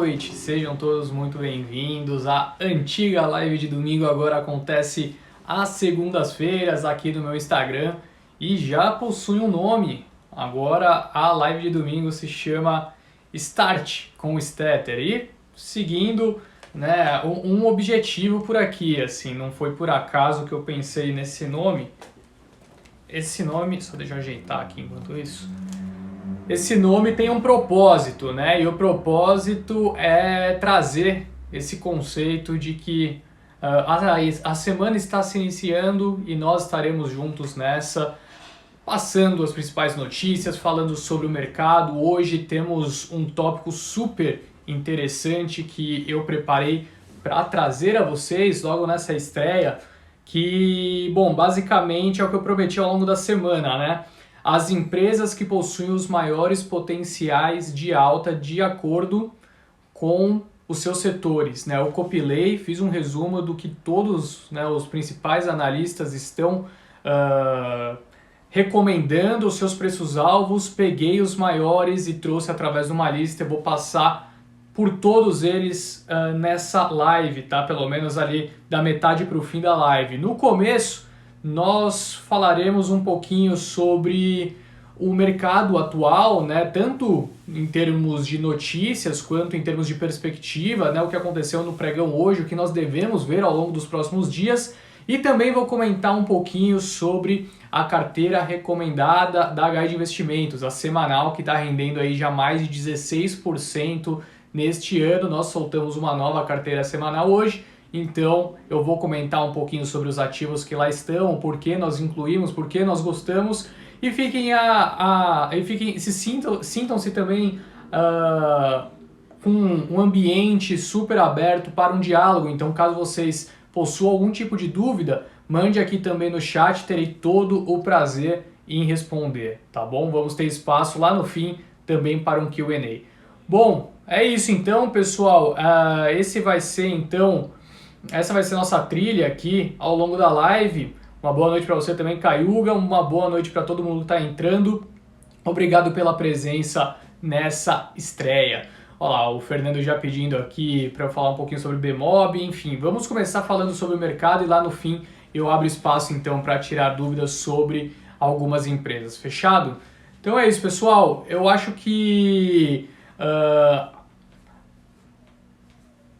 noite, sejam todos muito bem-vindos. A antiga live de domingo agora acontece às segundas-feiras aqui no meu Instagram e já possui um nome. Agora a live de domingo se chama Start com o Stetter e seguindo, né, um objetivo por aqui, assim, não foi por acaso que eu pensei nesse nome. Esse nome, só deixa eu ajeitar aqui enquanto isso. Esse nome tem um propósito, né? E o propósito é trazer esse conceito de que a semana está se iniciando e nós estaremos juntos nessa, passando as principais notícias, falando sobre o mercado. Hoje temos um tópico super interessante que eu preparei para trazer a vocês logo nessa estreia, que, bom, basicamente é o que eu prometi ao longo da semana, né? As empresas que possuem os maiores potenciais de alta de acordo com os seus setores, né? Eu compilei, fiz um resumo do que todos, né, os principais analistas estão recomendando os seus preços-alvos, peguei os maiores e trouxe através de uma lista. Eu vou passar por todos eles nessa live, tá? Pelo menos ali da metade para o fim da live. No começo, nós falaremos um pouquinho sobre o mercado atual, né? Tanto em termos de notícias quanto em termos de perspectiva, né? O que aconteceu no pregão hoje, o que nós devemos ver ao longo dos próximos dias. E também vou comentar um pouquinho sobre a carteira recomendada da Guide Investimentos, a semanal, que está rendendo aí já mais de 16% neste ano. Nós soltamos uma nova carteira semanal hoje, então eu vou comentar um pouquinho sobre os ativos que lá estão, por que nós incluímos, por que nós gostamos, e sintam-se também com um ambiente super aberto para um diálogo. Então, caso vocês possuam algum tipo de dúvida, mande aqui também no chat, terei todo o prazer em responder, tá bom? Vamos ter espaço lá no fim também para um Q&A. Bom, é isso então, pessoal. Essa vai ser nossa trilha aqui ao longo da live. Uma boa noite para você também, Caiuga. Uma boa noite para todo mundo que está entrando. Obrigado pela presença nessa estreia. Olha lá, o Fernando já pedindo aqui para eu falar um pouquinho sobre o Bemob. Enfim, vamos começar falando sobre o mercado e lá no fim eu abro espaço então para tirar dúvidas sobre algumas empresas. Fechado? Então é isso, pessoal. Eu acho que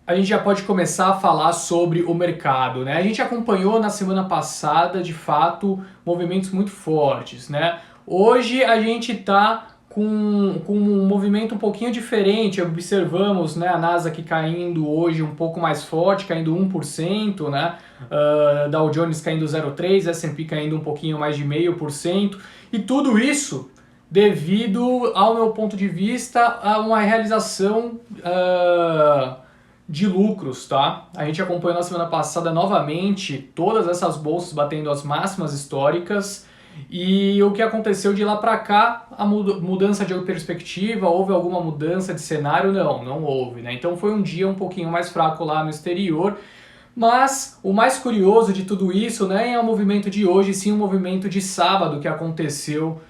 a gente já pode começar a falar sobre o mercado, né? A gente acompanhou na semana passada, de fato, movimentos muito fortes, né? Hoje a gente está com um movimento um pouquinho diferente. Observamos, né, a Nasdaq caindo hoje um pouco mais forte, caindo 1%, né? Dow Jones caindo 0,3%, S&P caindo um pouquinho mais de 0,5%. E tudo isso devido, ao meu ponto de vista, a uma realização de lucros, tá? A gente acompanhou na semana passada novamente todas essas bolsas batendo as máximas históricas, e o que aconteceu de lá para cá, a mudança de perspectiva, houve alguma mudança de cenário? Não houve, né? Então foi um dia um pouquinho mais fraco lá no exterior, mas o mais curioso de tudo isso, né, é o movimento de hoje, sim, o movimento de sábado que aconteceu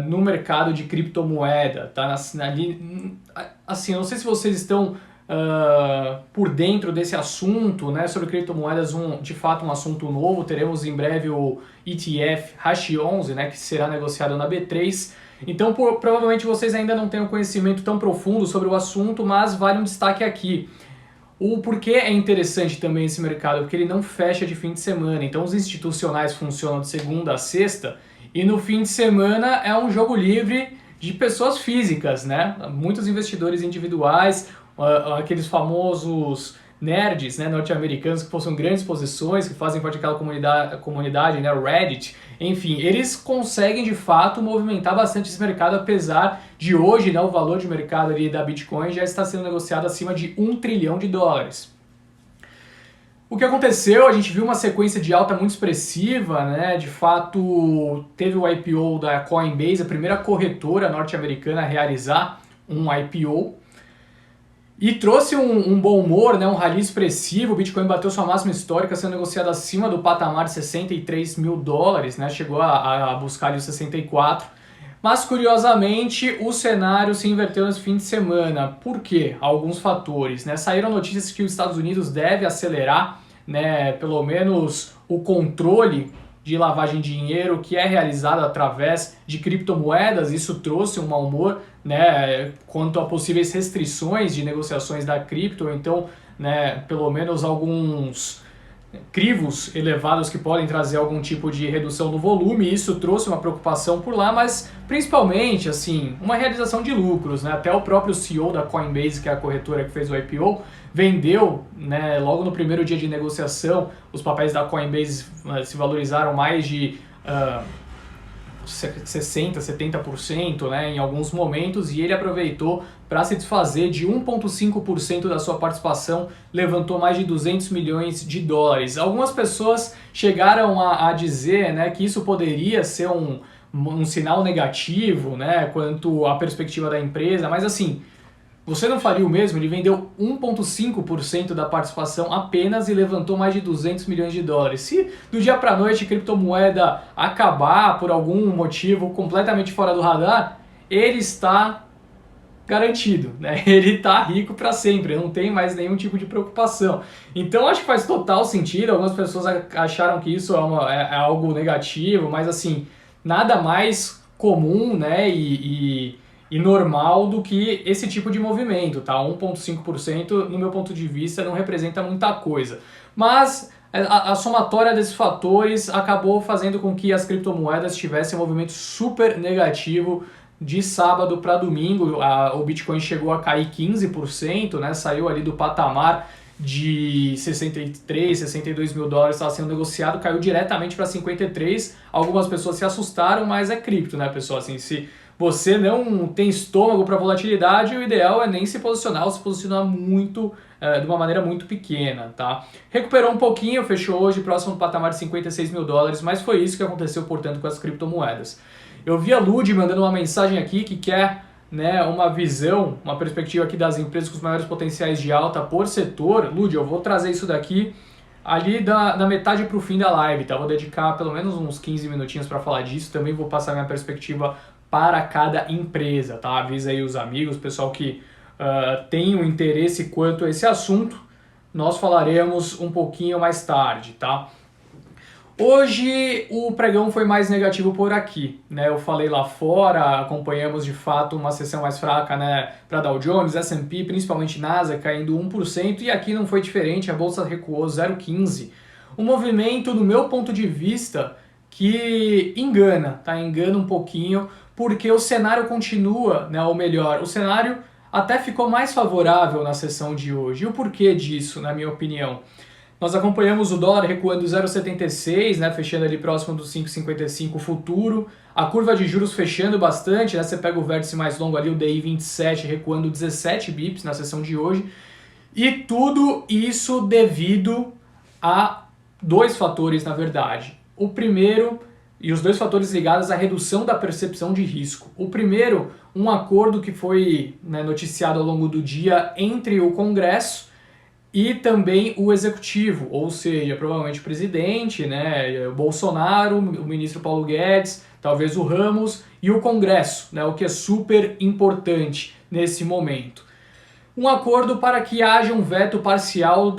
no mercado de criptomoeda, tá? Assim, eu não sei se vocês estão por dentro desse assunto, né, sobre criptomoedas, de fato um assunto novo. Teremos em breve o ETF Hash11, né, que será negociado na B3. Então provavelmente vocês ainda não têm um conhecimento tão profundo sobre o assunto, mas vale um destaque aqui. O porquê é interessante também esse mercado, porque ele não fecha de fim de semana. Então os institucionais funcionam de segunda a sexta, e no fim de semana é um jogo livre de pessoas físicas, né? Muitos investidores individuais, aqueles famosos nerds, né, norte-americanos que possuem grandes posições, que fazem parte daquela comunidade, né, Reddit, enfim, eles conseguem de fato movimentar bastante esse mercado, apesar de hoje, né, o valor de mercado ali da Bitcoin já está sendo negociado acima de $1 trilhão. O que aconteceu? A gente viu uma sequência de alta muito expressiva, né? De fato, teve o IPO da Coinbase, a primeira corretora norte-americana a realizar um IPO, e trouxe um bom humor, né? Um rally expressivo. O Bitcoin bateu sua máxima histórica, sendo negociado acima do patamar de $63 mil, né? Chegou a buscar ali os 64. Mas, curiosamente, o cenário se inverteu nesse fim de semana. Por quê? Alguns fatores, né? Saíram notícias que os Estados Unidos deve acelerar, né, pelo menos o controle de lavagem de dinheiro que é realizado através de criptomoedas. Isso trouxe um mau humor, né, quanto a possíveis restrições de negociações da cripto. Então, né, pelo menos alguns crivos elevados que podem trazer algum tipo de redução no volume, isso trouxe uma preocupação por lá, mas principalmente assim, uma realização de lucros, né? Até o próprio CEO da Coinbase, que é a corretora que fez o IPO, vendeu, né, logo no primeiro dia de negociação, os papéis da Coinbase se valorizaram mais de 60%, 70%, né, em alguns momentos, e ele aproveitou para se desfazer de 1,5% da sua participação, levantou mais de 200 milhões de dólares. Algumas pessoas chegaram a dizer, né, que isso poderia ser um sinal negativo, né, quanto à perspectiva da empresa, mas assim, você não faria o mesmo? Ele vendeu 1,5% da participação apenas e levantou mais de 200 milhões de dólares. Se do dia para a noite a criptomoeda acabar por algum motivo completamente fora do radar, ele está garantido, né? Ele está rico para sempre, não tem mais nenhum tipo de preocupação. Então acho que faz total sentido. Algumas pessoas acharam que isso é algo negativo, mas assim, nada mais comum, né? E normal do que esse tipo de movimento, tá? 1,5% no meu ponto de vista não representa muita coisa. Mas a somatória desses fatores acabou fazendo com que as criptomoedas tivessem um movimento super negativo de sábado para domingo. O Bitcoin chegou a cair 15%, né? Saiu ali do patamar de 63, 62 mil dólares, estava sendo negociado, caiu diretamente para 53. Algumas pessoas se assustaram, mas é cripto, né, pessoal? Assim, se você não tem estômago para volatilidade, o ideal é nem se posicionar ou se posicionar muito, de uma maneira muito pequena, tá? Recuperou um pouquinho, fechou hoje próximo do patamar de 56 mil dólares, mas foi isso que aconteceu, portanto, com as criptomoedas. Eu vi a Lud mandando uma mensagem aqui que quer, né, uma visão, uma perspectiva aqui das empresas com os maiores potenciais de alta por setor. Lud, eu vou trazer isso daqui ali da metade para o fim da live, tá? Vou dedicar pelo menos uns 15 minutinhos para falar disso, também vou passar minha perspectiva para cada empresa, tá? Avisa aí os amigos, o pessoal que tem um interesse quanto a esse assunto, nós falaremos um pouquinho mais tarde, tá? Hoje o pregão foi mais negativo por aqui, né? Eu falei lá fora, acompanhamos de fato uma sessão mais fraca, né, para Dow Jones, S&P, principalmente Nasdaq caindo 1%, e aqui não foi diferente, a bolsa recuou 0,15%. Um movimento, do meu ponto de vista, que engana, tá? Engana um pouquinho, porque o cenário continua, né, ou melhor, o cenário até ficou mais favorável na sessão de hoje. E o porquê disso, na minha opinião? Nós acompanhamos o dólar recuando 0,76, né, fechando ali próximo dos 5,55 futuro. A curva de juros fechando bastante, né, você pega o vértice mais longo ali, o DI 27, recuando 17 bips na sessão de hoje. E tudo isso devido a dois fatores, na verdade. O primeiro, e os dois fatores ligados à redução da percepção de risco. O primeiro, um acordo que foi, né, noticiado ao longo do dia entre o Congresso e também o executivo, ou seja, provavelmente o presidente, né, o Bolsonaro, o ministro Paulo Guedes, talvez o Ramos e o Congresso, né, o que é super importante nesse momento. Um acordo para que haja um veto parcial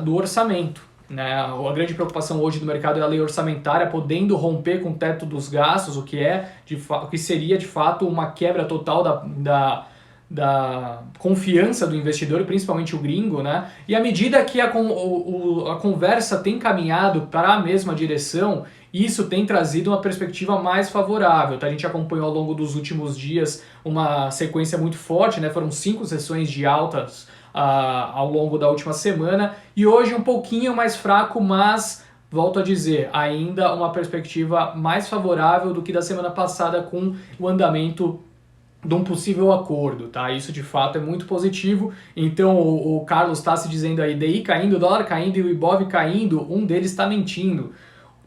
do orçamento, né? A grande preocupação hoje do mercado é a lei orçamentária podendo romper com o teto dos gastos, o que seria de fato uma quebra total da confiança do investidor, principalmente o gringo, né? E à medida que a conversa tem caminhado para a mesma direção, isso tem trazido uma perspectiva mais favorável, tá? A gente acompanhou ao longo dos últimos dias uma sequência muito forte, né? Foram 5 sessões de altas ao longo da última semana, e hoje um pouquinho mais fraco, mas volto a dizer, ainda uma perspectiva mais favorável do que da semana passada com o andamento de um possível acordo, tá? Isso de fato é muito positivo. Então o Carlos está se dizendo aí, DI caindo, dólar caindo e o Ibov caindo, um deles está mentindo.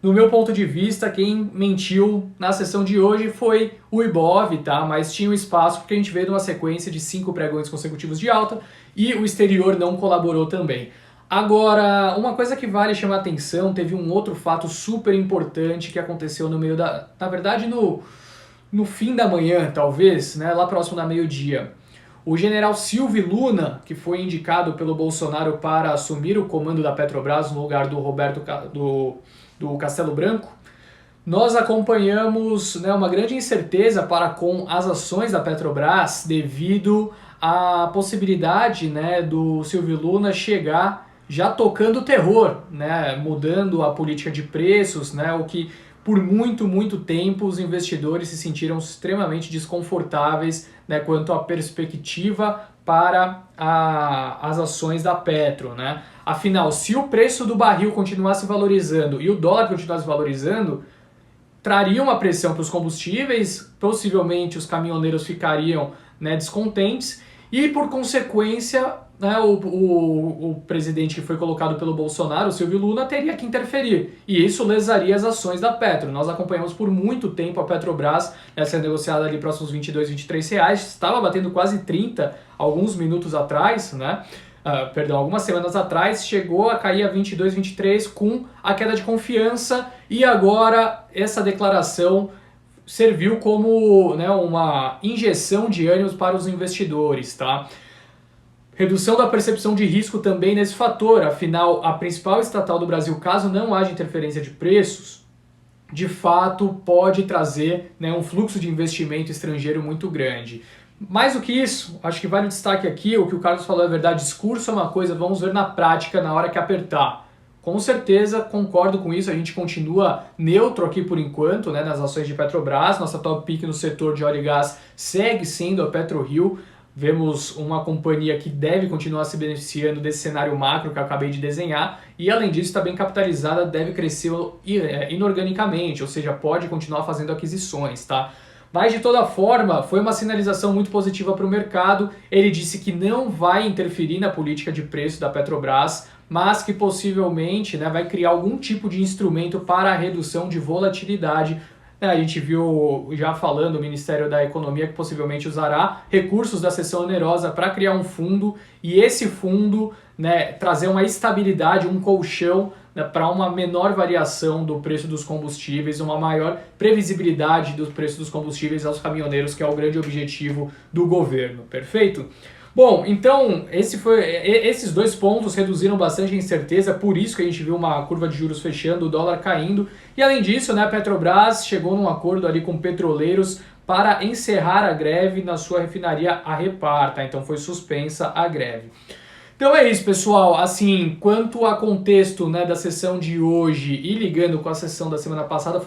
No meu ponto de vista, quem mentiu na sessão de hoje foi o Ibov, tá? Mas tinha um espaço porque a gente veio de uma sequência de 5 pregões consecutivos de alta e o exterior não colaborou também. Agora, uma coisa que vale chamar atenção, teve um outro fato super importante que aconteceu no meio na verdade, no no fim da manhã, talvez, né, lá próximo da meio-dia, o general Silvio Luna, que foi indicado pelo Bolsonaro para assumir o comando da Petrobras no lugar do do Castelo Branco, nós acompanhamos, né, uma grande incerteza para com as ações da Petrobras devido à possibilidade, né, do Silvio Luna chegar já tocando terror, né, mudando a política de preços, né, o que por muito tempo os investidores se sentiram extremamente desconfortáveis, né, quanto à perspectiva para as ações da Petro, né? Afinal, se o preço do barril continuasse valorizando e o dólar continuasse valorizando, traria uma pressão para os combustíveis, possivelmente os caminhoneiros ficariam, né, descontentes e, por consequência, né, o presidente que foi colocado pelo Bolsonaro, o Silvio Luna, teria que interferir. E isso lesaria as ações da Petro. Nós acompanhamos por muito tempo a Petrobras, né, sendo negociada ali próximos 22, 23 reais, estava batendo quase 30 alguns minutos atrás, né? Algumas semanas atrás, chegou a cair a 22, 23 com a queda de confiança e agora essa declaração serviu como, né, uma injeção de ânimos para os investidores, tá? Redução da percepção de risco também nesse fator, afinal, a principal estatal do Brasil, caso não haja interferência de preços, de fato pode trazer, né, um fluxo de investimento estrangeiro muito grande. Mais do que isso, acho que vale o destaque aqui, o que o Carlos falou é verdade, discurso é uma coisa, vamos ver na prática na hora que apertar. Com certeza, concordo com isso, a gente continua neutro aqui por enquanto, né, nas ações de Petrobras, nossa top pick no setor de óleo e gás segue sendo a PetroRio. Vemos uma companhia que deve continuar se beneficiando desse cenário macro que eu acabei de desenhar e, além disso, está bem capitalizada, deve crescer inorganicamente, ou seja, pode continuar fazendo aquisições, tá? Mas, de toda forma, foi uma sinalização muito positiva para o mercado. Ele disse que não vai interferir na política de preço da Petrobras, mas que possivelmente, né, vai criar algum tipo de instrumento para a redução de volatilidade. A gente viu já falando o Ministério da Economia que possivelmente usará recursos da cessão onerosa para criar um fundo e esse fundo, né, trazer uma estabilidade, um colchão, né, para uma menor variação do preço dos combustíveis, uma maior previsibilidade do preço dos combustíveis aos caminhoneiros, que é o grande objetivo do governo. Perfeito? Bom, então esses dois pontos reduziram bastante a incerteza, por isso que a gente viu uma curva de juros fechando, o dólar caindo. E além disso, né, a Petrobras chegou num acordo ali com petroleiros para encerrar a greve na sua refinaria a Repar, tá? Então foi suspensa a greve. Então é isso, pessoal. Assim, quanto a contexto, né, da sessão de hoje e ligando com a sessão da semana passada,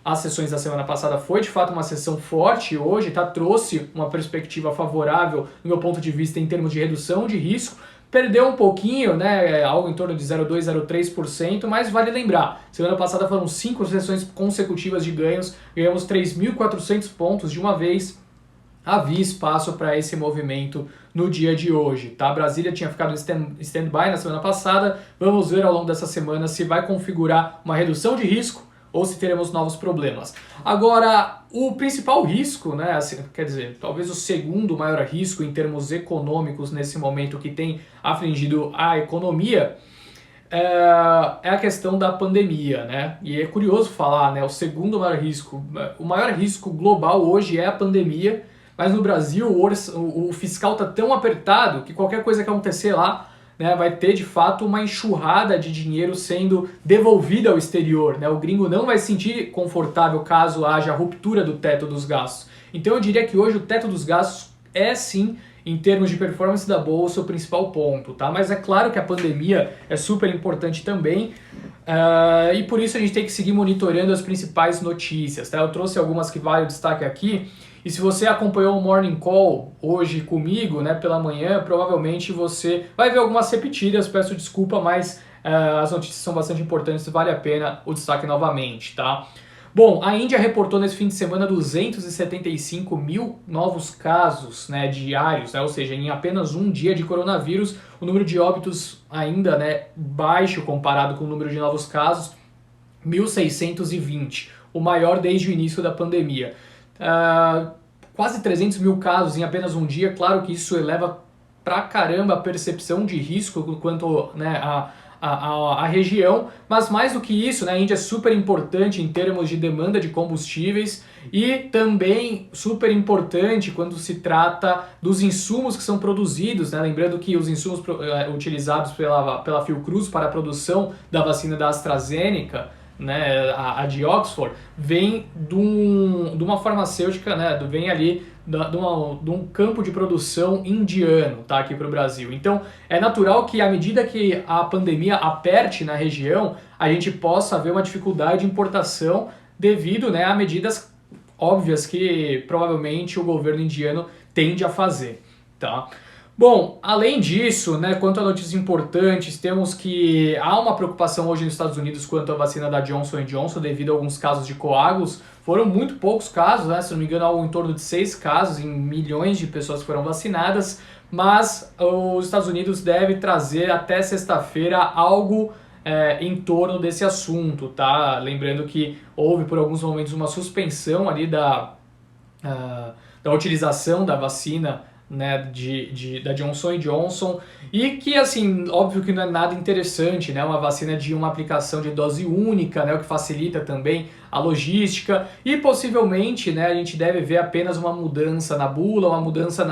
as sessões da semana passada foi de fato uma sessão forte hoje, tá? Trouxe uma perspectiva favorável, no meu ponto de vista, em termos de redução de risco. Perdeu um pouquinho, né, algo em torno de 0,2%, 0,3%, mas vale lembrar, semana passada foram 5 sessões consecutivas de ganhos, ganhamos 3.400 pontos de uma vez. Havia espaço para esse movimento no dia de hoje, tá? Brasília tinha ficado em stand-by na semana passada, vamos ver ao longo dessa semana se vai configurar uma redução de risco ou se teremos novos problemas. Agora, o principal risco, né, assim, quer dizer, talvez o segundo maior risco em termos econômicos nesse momento que tem afligido a economia, é a questão da pandemia, né? E é curioso falar, né, o maior risco global hoje é a pandemia, mas no Brasil o fiscal está tão apertado que qualquer coisa que acontecer lá, né, vai ter de fato uma enxurrada de dinheiro sendo devolvida ao exterior, né? O gringo não vai se sentir confortável caso haja ruptura do teto dos gastos. Então eu diria que hoje o teto dos gastos é sim, em termos de performance da bolsa, o principal ponto, tá? Mas é claro que a pandemia é super importante também, e por isso a gente tem que seguir monitorando as principais notícias, tá? Eu trouxe algumas que valem o destaque aqui. E se você acompanhou o Morning Call hoje comigo, né, pela manhã, provavelmente você vai ver algumas repetidas, peço desculpa, mas as notícias são bastante importantes, vale a pena o destaque novamente, tá? Bom, a Índia reportou nesse fim de semana 275 mil novos casos, né, diários, né, ou seja, em apenas um dia de coronavírus, o número de óbitos ainda, né, baixo comparado com o número de novos casos, 1.620, o maior desde o início da pandemia. Quase 300 mil casos em apenas um dia, claro que isso eleva pra caramba a percepção de risco quanto, né, a região, mas mais do que isso, né, a Índia é super importante em termos de demanda de combustíveis e também super importante quando se trata dos insumos que são produzidos, né, lembrando que os insumos utilizados pela Fiocruz para a produção da vacina da AstraZeneca, né, a de Oxford, vem de uma farmacêutica, né, vem ali de um campo de produção indiano, tá, aqui para o Brasil. Então, é natural que à medida que a pandemia aperte na região, a gente possa ver uma dificuldade de importação devido, né, a medidas óbvias que provavelmente o governo indiano tende a fazer, tá? Bom, além disso, né, quanto a notícias importantes, temos que há uma preocupação hoje nos Estados Unidos quanto à vacina da Johnson & Johnson devido a alguns casos de coágulos. Foram muito poucos casos, né, se não me engano, algo em torno de 6 casos em milhões de pessoas que foram vacinadas, mas os Estados Unidos devem trazer até sexta-feira algo em torno desse assunto, tá? Lembrando que houve por alguns momentos uma suspensão ali da utilização da vacina, né, da Johnson & Johnson, e que, assim, óbvio que não é nada interessante, né, uma vacina de uma aplicação de dose única, né, o que facilita também a logística, e possivelmente, né, a gente deve ver apenas uma mudança na bula, uma mudança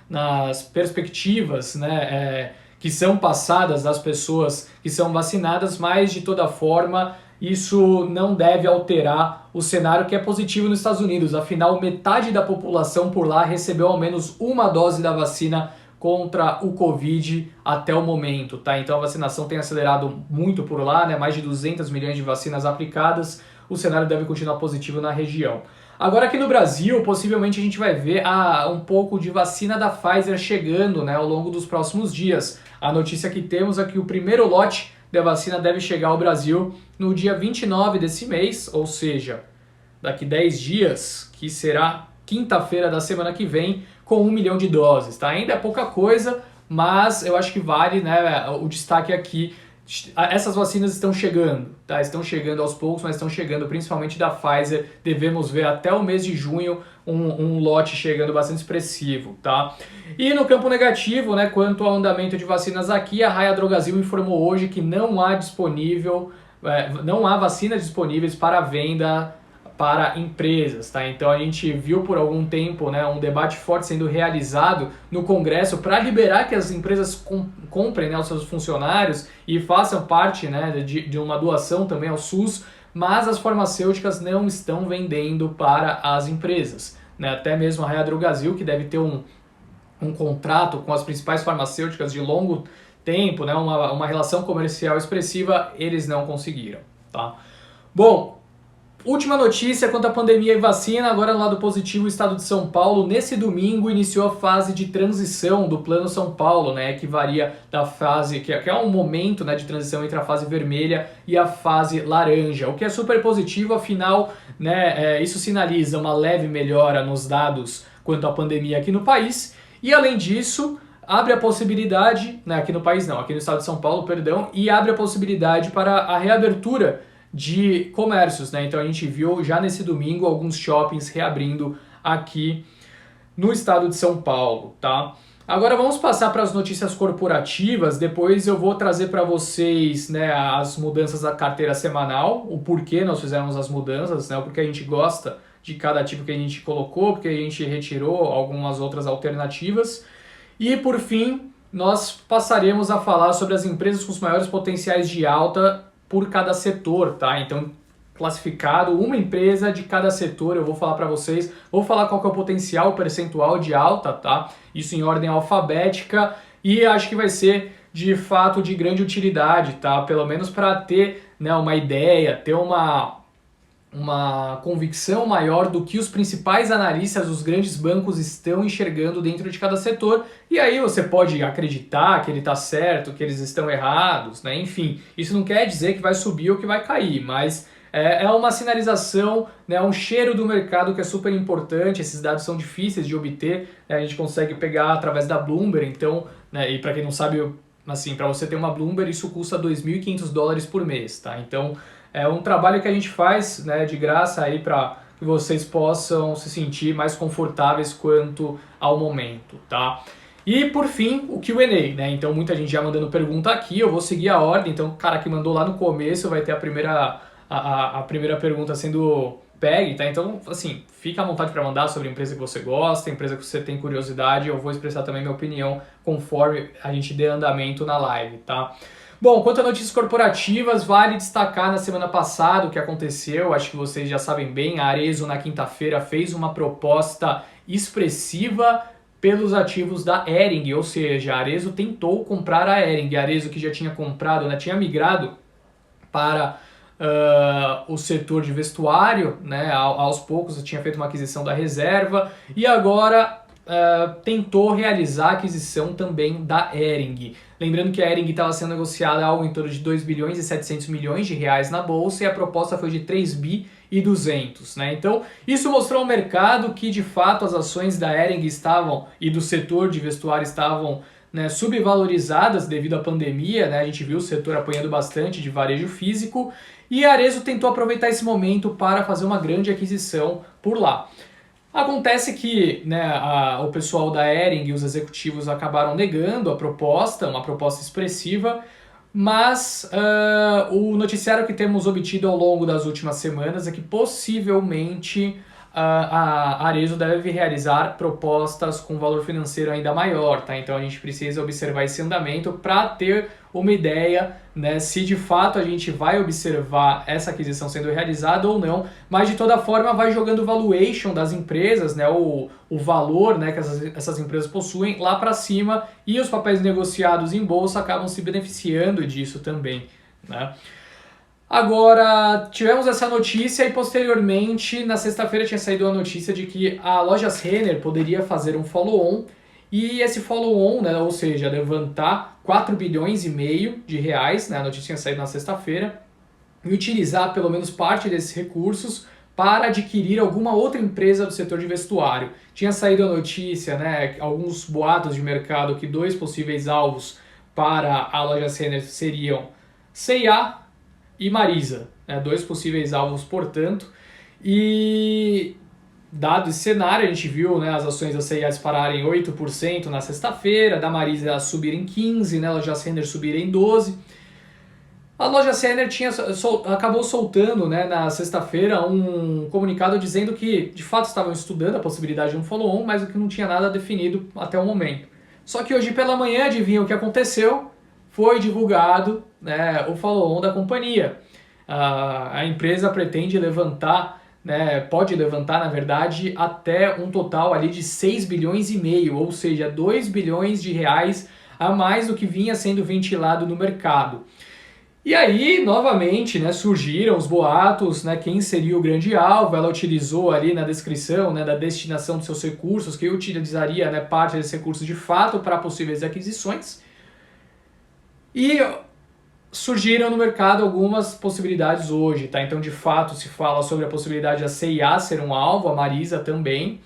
nas perspectivas, né, que são passadas às pessoas que são vacinadas, mas de toda forma isso não deve alterar o cenário que é positivo nos Estados Unidos. Afinal, metade da população por lá recebeu ao menos uma dose da vacina contra o Covid até o momento, tá? Então a vacinação tem acelerado muito por lá, né? Mais de 200 milhões de vacinas aplicadas. O cenário deve continuar positivo na região. Agora aqui no Brasil, possivelmente a gente vai ver um pouco de vacina da Pfizer chegando, né, ao longo dos próximos dias. A notícia que temos é que o primeiro lote da vacina deve chegar ao Brasil no dia 29 desse mês, ou seja, daqui 10 dias, que será quinta-feira da semana que vem, com 1 milhão de doses, tá? Ainda é pouca coisa, mas eu acho que vale, né, o destaque aqui. Essas vacinas estão chegando, tá? Estão chegando aos poucos, mas estão chegando principalmente da Pfizer. Devemos ver até o mês de junho um lote chegando bastante expressivo, tá? E no campo negativo, né, quanto ao andamento de vacinas aqui, a Raia Drogasil informou hoje que não há vacinas disponíveis para venda para empresas, tá? Então a gente viu por algum tempo, né, um debate forte sendo realizado no Congresso para liberar que as empresas comprem, né, os seus funcionários e façam parte, né, de uma doação também ao SUS, mas as farmacêuticas não estão vendendo para as empresas, né? Até mesmo a Raia Drogasil, que deve ter um contrato com as principais farmacêuticas de longo tempo, né, uma relação comercial expressiva, eles não conseguiram, tá? Bom, última notícia quanto à pandemia e vacina, agora no lado positivo, o estado de São Paulo, nesse domingo, iniciou a fase de transição do Plano São Paulo, né, que varia da fase, que é um momento, né, de transição entre a fase vermelha e a fase laranja, o que é super positivo, afinal, né, isso sinaliza uma leve melhora nos dados quanto à pandemia aqui no país, e além disso, abre a possibilidade, né, aqui no país não, aqui no estado de São Paulo, perdão, e abre a possibilidade para a reabertura de comércios, né? Então a gente viu já nesse domingo alguns shoppings reabrindo aqui no estado de São Paulo, tá? Agora vamos passar para as notícias corporativas, depois eu vou trazer para vocês, né, as mudanças da carteira semanal, o porquê nós fizemos as mudanças, né, o porquê a gente gosta de cada tipo que a gente colocou, porque a gente retirou algumas outras alternativas. E por fim, nós passaremos a falar sobre as empresas com os maiores potenciais de alta por cada setor, tá? Então, classificado, uma empresa de cada setor, eu vou falar para vocês, vou falar qual que é o potencial percentual de alta, tá? Isso em ordem alfabética e acho que vai ser de fato de grande utilidade, tá? Pelo menos para ter, né, uma ideia, ter uma convicção maior do que os principais analistas dos grandes bancos estão enxergando dentro de cada setor, e aí você pode acreditar que ele está certo, que eles estão errados, né? Enfim, isso não quer dizer que vai subir ou que vai cair, mas é uma sinalização, né, um cheiro do mercado que é super importante. Esses dados são difíceis de obter, né? A gente consegue pegar através da Bloomberg, então, né, e para quem não sabe, assim, para você ter uma Bloomberg isso custa $2.500 por mês, tá? Então é um trabalho que a gente faz, né, de graça aí para que vocês possam se sentir mais confortáveis quanto ao momento, tá? E por fim, o Q&A, né? Então muita gente já mandando pergunta aqui, eu vou seguir a ordem, então o cara que mandou lá no começo vai ter a primeira pergunta sendo pegue, tá? Então, assim, fica à vontade para mandar sobre a empresa que você gosta, a empresa que você tem curiosidade, eu vou expressar também minha opinião conforme a gente dê andamento na live, tá? Bom, quanto a notícias corporativas, vale destacar na semana passada o que aconteceu, acho que vocês já sabem bem, a Arezzo na quinta-feira fez uma proposta expressiva pelos ativos da Hering, ou seja, a Arezzo tentou comprar a Hering, a Arezzo que já tinha comprado, né, tinha migrado para o setor de vestuário, né, aos poucos tinha feito uma aquisição da reserva e agora tentou realizar a aquisição também da Hering. Lembrando que a Hering estava sendo negociada algo em torno de 2 bilhões e 700 milhões de reais na bolsa e a proposta foi de 3 bi e 200, né? Então, isso mostrou ao mercado que de fato as ações da Hering estavam e do setor de vestuário estavam, né, subvalorizadas devido à pandemia, né? A gente viu o setor apanhando bastante de varejo físico e a Arezzo tentou aproveitar esse momento para fazer uma grande aquisição por lá. Acontece que, né, o pessoal da Hering e os executivos acabaram negando a proposta, uma proposta expressiva, mas o noticiário que temos obtido ao longo das últimas semanas é que possivelmente a Arezzo deve realizar propostas com valor financeiro ainda maior, tá? Então a gente precisa observar esse andamento para ter uma ideia, né, se de fato a gente vai observar essa aquisição sendo realizada ou não, mas de toda forma vai jogando o valuation das empresas, né, o valor, né, que essas empresas possuem lá para cima e os papéis negociados em bolsa acabam se beneficiando disso também, né? Agora, tivemos essa notícia e posteriormente, na sexta-feira tinha saído a notícia de que a Lojas Renner poderia fazer um follow-on e esse follow-on, né, ou seja, levantar 4 bilhões e meio de reais, né, a notícia tinha saído na sexta-feira, e utilizar pelo menos parte desses recursos para adquirir alguma outra empresa do setor de vestuário. Tinha saído a notícia, né, alguns boatos de mercado que 2 possíveis alvos para a Lojas Renner seriam C&A e Marisa, né, 2 possíveis alvos, portanto, e dado esse cenário, a gente viu, né, as ações da C&A dispararem 8% na sexta-feira, da Marisa subirem 15%, né, a Lojas Renner subirem 12%. A Lojas Renner acabou soltando, né, na sexta-feira um comunicado dizendo que de fato estavam estudando a possibilidade de um follow-on, mas que não tinha nada definido até o momento. Só que hoje pela manhã, adivinha o que aconteceu? Foi divulgado, né, o follow-on da companhia. A empresa pretende levantar, né, pode levantar, na verdade, até um total ali de 6 bilhões e meio, ou seja, 2 bilhões de reais a mais do que vinha sendo ventilado no mercado. E aí, novamente, né, surgiram os boatos, né, quem seria o grande alvo. Ela utilizou ali na descrição, né, da destinação dos seus recursos, que utilizaria, né, parte desses recursos de fato para possíveis aquisições. E surgiram no mercado algumas possibilidades hoje, tá? Então, de fato, se fala sobre a possibilidade da C&A ser um alvo, a Marisa também,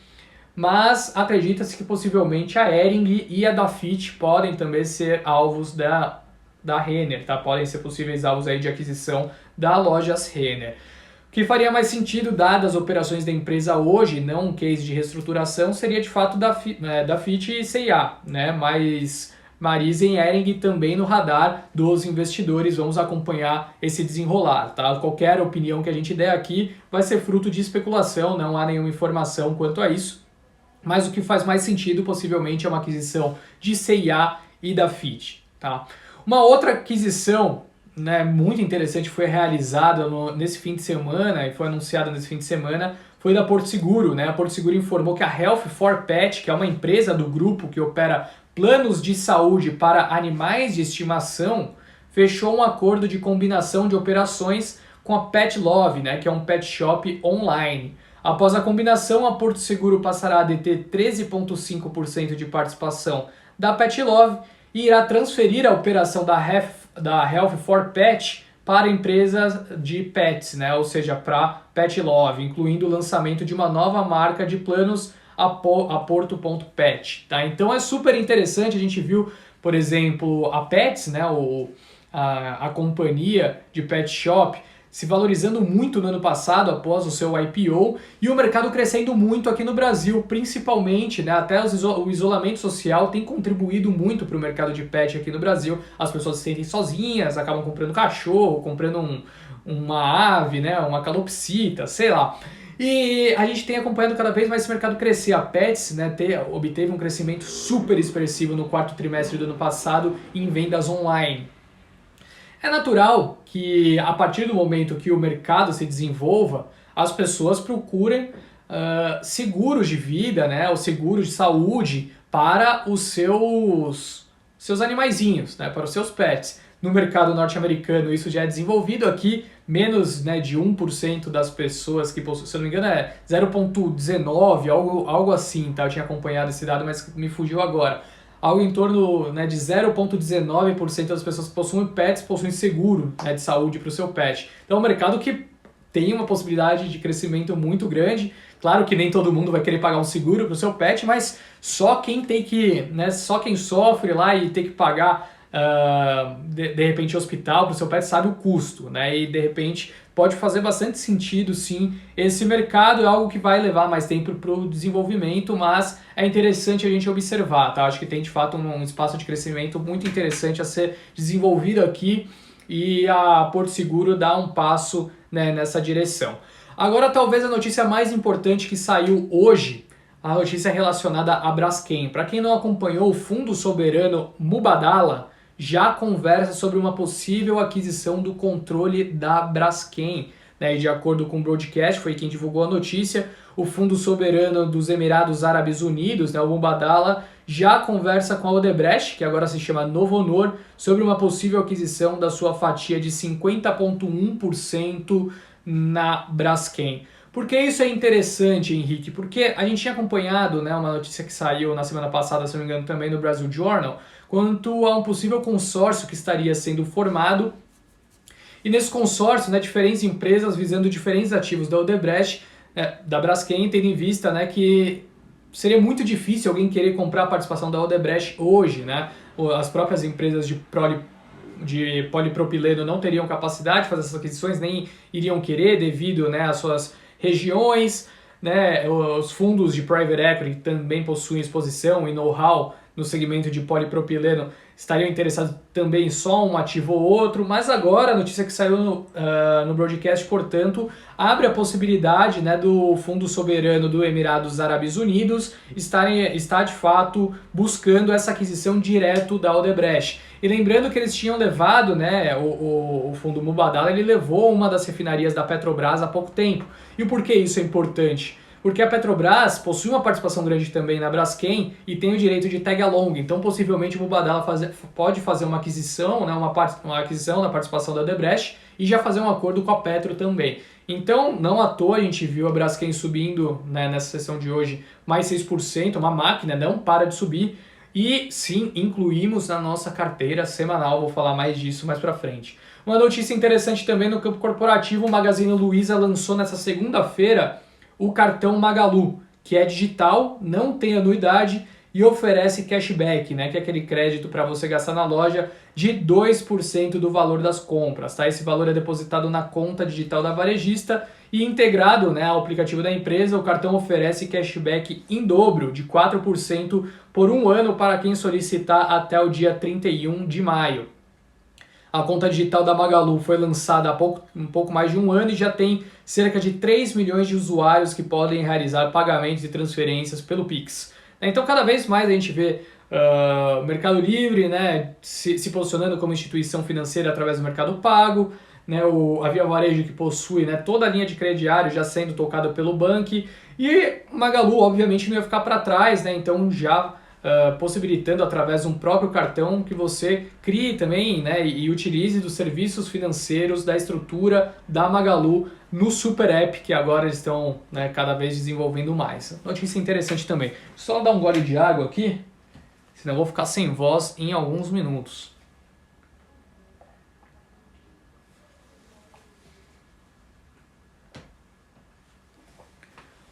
mas acredita-se que possivelmente a Hering e a Dafit podem também ser alvos da Renner, tá? Podem ser possíveis alvos aí de aquisição da Lojas Renner. O que faria mais sentido, dadas as operações da empresa hoje, não um case de reestruturação, seria de fato Dafit e C&A, né? Mas Marisa e Hering também no radar dos investidores. Vamos acompanhar esse desenrolar, tá? Qualquer opinião que a gente der aqui vai ser fruto de especulação, não há nenhuma informação quanto a isso. Mas o que faz mais sentido possivelmente é uma aquisição de C&A e Dafit, tá? Uma outra aquisição, né, muito interessante foi realizada nesse fim de semana e foi anunciada nesse fim de semana, foi da Porto Seguro, né? A Porto Seguro informou que a Health for Pet, que é uma empresa do grupo que opera planos de saúde para animais de estimação, fechou um acordo de combinação de operações com a Pet Love, né, que é um pet shop online. Após a combinação, a Porto Seguro passará a deter 13,5% de participação da Pet Love e irá transferir a operação da Health for Pet para empresas de pets, né, ou seja, para Pet Love, incluindo o lançamento de uma nova marca de planos, a Porto.pet, tá? Então é super interessante, a gente viu, por exemplo, a Pets, né, a companhia de pet shop, se valorizando muito no ano passado após o seu IPO e o mercado crescendo muito aqui no Brasil, principalmente, né, até o isolamento social tem contribuído muito para o mercado de pet aqui no Brasil. As pessoas se sentem sozinhas, acabam comprando cachorro, comprando uma ave, né, uma calopsita, sei lá. E a gente tem acompanhado cada vez mais esse mercado crescer. A Pets, né, obteve um crescimento super expressivo no quarto trimestre do ano passado em vendas online. É natural que a partir do momento que o mercado se desenvolva, as pessoas procurem seguros de vida, né, ou seguros de saúde para os seus animaizinhos, né, para os seus pets. No mercado norte-americano isso já é desenvolvido, aqui menos, né, de 1% das pessoas que possuem, se eu não me engano é 0,19, algo assim, tá? Eu tinha acompanhado esse dado, mas me fugiu agora. Algo em torno, né, de 0,19% das pessoas que possuem pets possuem seguro, né, de saúde para o seu pet. Então é um mercado que tem uma possibilidade de crescimento muito grande. Claro que nem todo mundo vai querer pagar um seguro para o seu pet, mas só quem tem que, né, só quem sofre lá e tem que pagar de repente hospital para o seu pet sabe o custo, né? E de repente pode fazer bastante sentido, sim. Esse mercado é algo que vai levar mais tempo para o desenvolvimento, mas é interessante a gente observar, tá? Acho que tem de fato um espaço de crescimento muito interessante a ser desenvolvido aqui e a Porto Seguro dá um passo, né, nessa direção. Agora talvez a notícia mais importante que saiu hoje, a notícia relacionada à Braskem. Para quem não acompanhou, o fundo soberano Mubadala já conversa sobre uma possível aquisição do controle da Braskem, né? E de acordo com o broadcast, foi quem divulgou a notícia, o fundo soberano dos Emirados Árabes Unidos, né, o Mubadala, já conversa com a Odebrecht, que agora se chama Novo Honor, sobre uma possível aquisição da sua fatia de 50,1% na Braskem. Por que isso é interessante, Henrique? Porque a gente tinha acompanhado, né, uma notícia que saiu na semana passada, se não me engano, também no Brasil Journal, quanto a um possível consórcio que estaria sendo formado. E nesse consórcio, né, diferentes empresas visando diferentes ativos da Odebrecht, da Braskem, tendo em vista, né, que seria muito difícil alguém querer comprar a participação da Odebrecht hoje, né? As próprias empresas de polipropileno não teriam capacidade de fazer essas aquisições, nem iriam querer devido, né, às suas regiões, né? Os fundos de private equity que também possuem exposição e know-how no segmento de polipropileno estariam interessados também em só um ativo ou outro, mas agora a notícia que saiu no broadcast, portanto, abre a possibilidade, né, do Fundo Soberano do Emirados Árabes Unidos estar de fato buscando essa aquisição direto da Odebrecht. E lembrando que eles tinham levado, né, o fundo Mubadala, ele levou uma das refinarias da Petrobras há pouco tempo. E por que isso é importante? Porque a Petrobras possui uma participação grande também na Braskem e tem o direito de tag along, então possivelmente o Mubadala pode fazer uma aquisição, né, uma aquisição da participação da Odebrecht e já fazer um acordo com a Petro também. Então, não à toa a gente viu a Braskem subindo, né, nessa sessão de hoje mais 6%, uma máquina não para de subir. E sim, incluímos na nossa carteira semanal, vou falar mais disso mais pra frente. Uma notícia interessante também no campo corporativo, o Magazine Luiza lançou nessa segunda-feira o cartão Magalu, que é digital, não tem anuidade e oferece cashback, né, que é aquele crédito para você gastar na loja de 2% do valor das compras. Tá? Esse valor é depositado na conta digital da varejista e integrado, né, ao aplicativo da empresa, o cartão oferece cashback em dobro de 4% por um ano para quem solicitar até o dia 31 de maio. A conta digital da Magalu foi lançada há um pouco mais de um ano e já tem cerca de 3 milhões de usuários que podem realizar pagamentos e transferências pelo Pix. Então, cada vez mais a gente vê o Mercado Livre, né, se posicionando como instituição financeira através do Mercado Pago, né, a Via Varejo que possui, né, toda a linha de crediário já sendo tocada pelo Bank, e Magalu obviamente não ia ficar para trás, né, então já possibilitando através de um próprio cartão que você crie também, né, e utilize dos serviços financeiros da estrutura da Magalu no Super App, que agora eles estão, né, cada vez desenvolvendo mais. Notícia interessante também. Só dar um gole de água aqui, senão eu vou ficar sem voz em alguns minutos.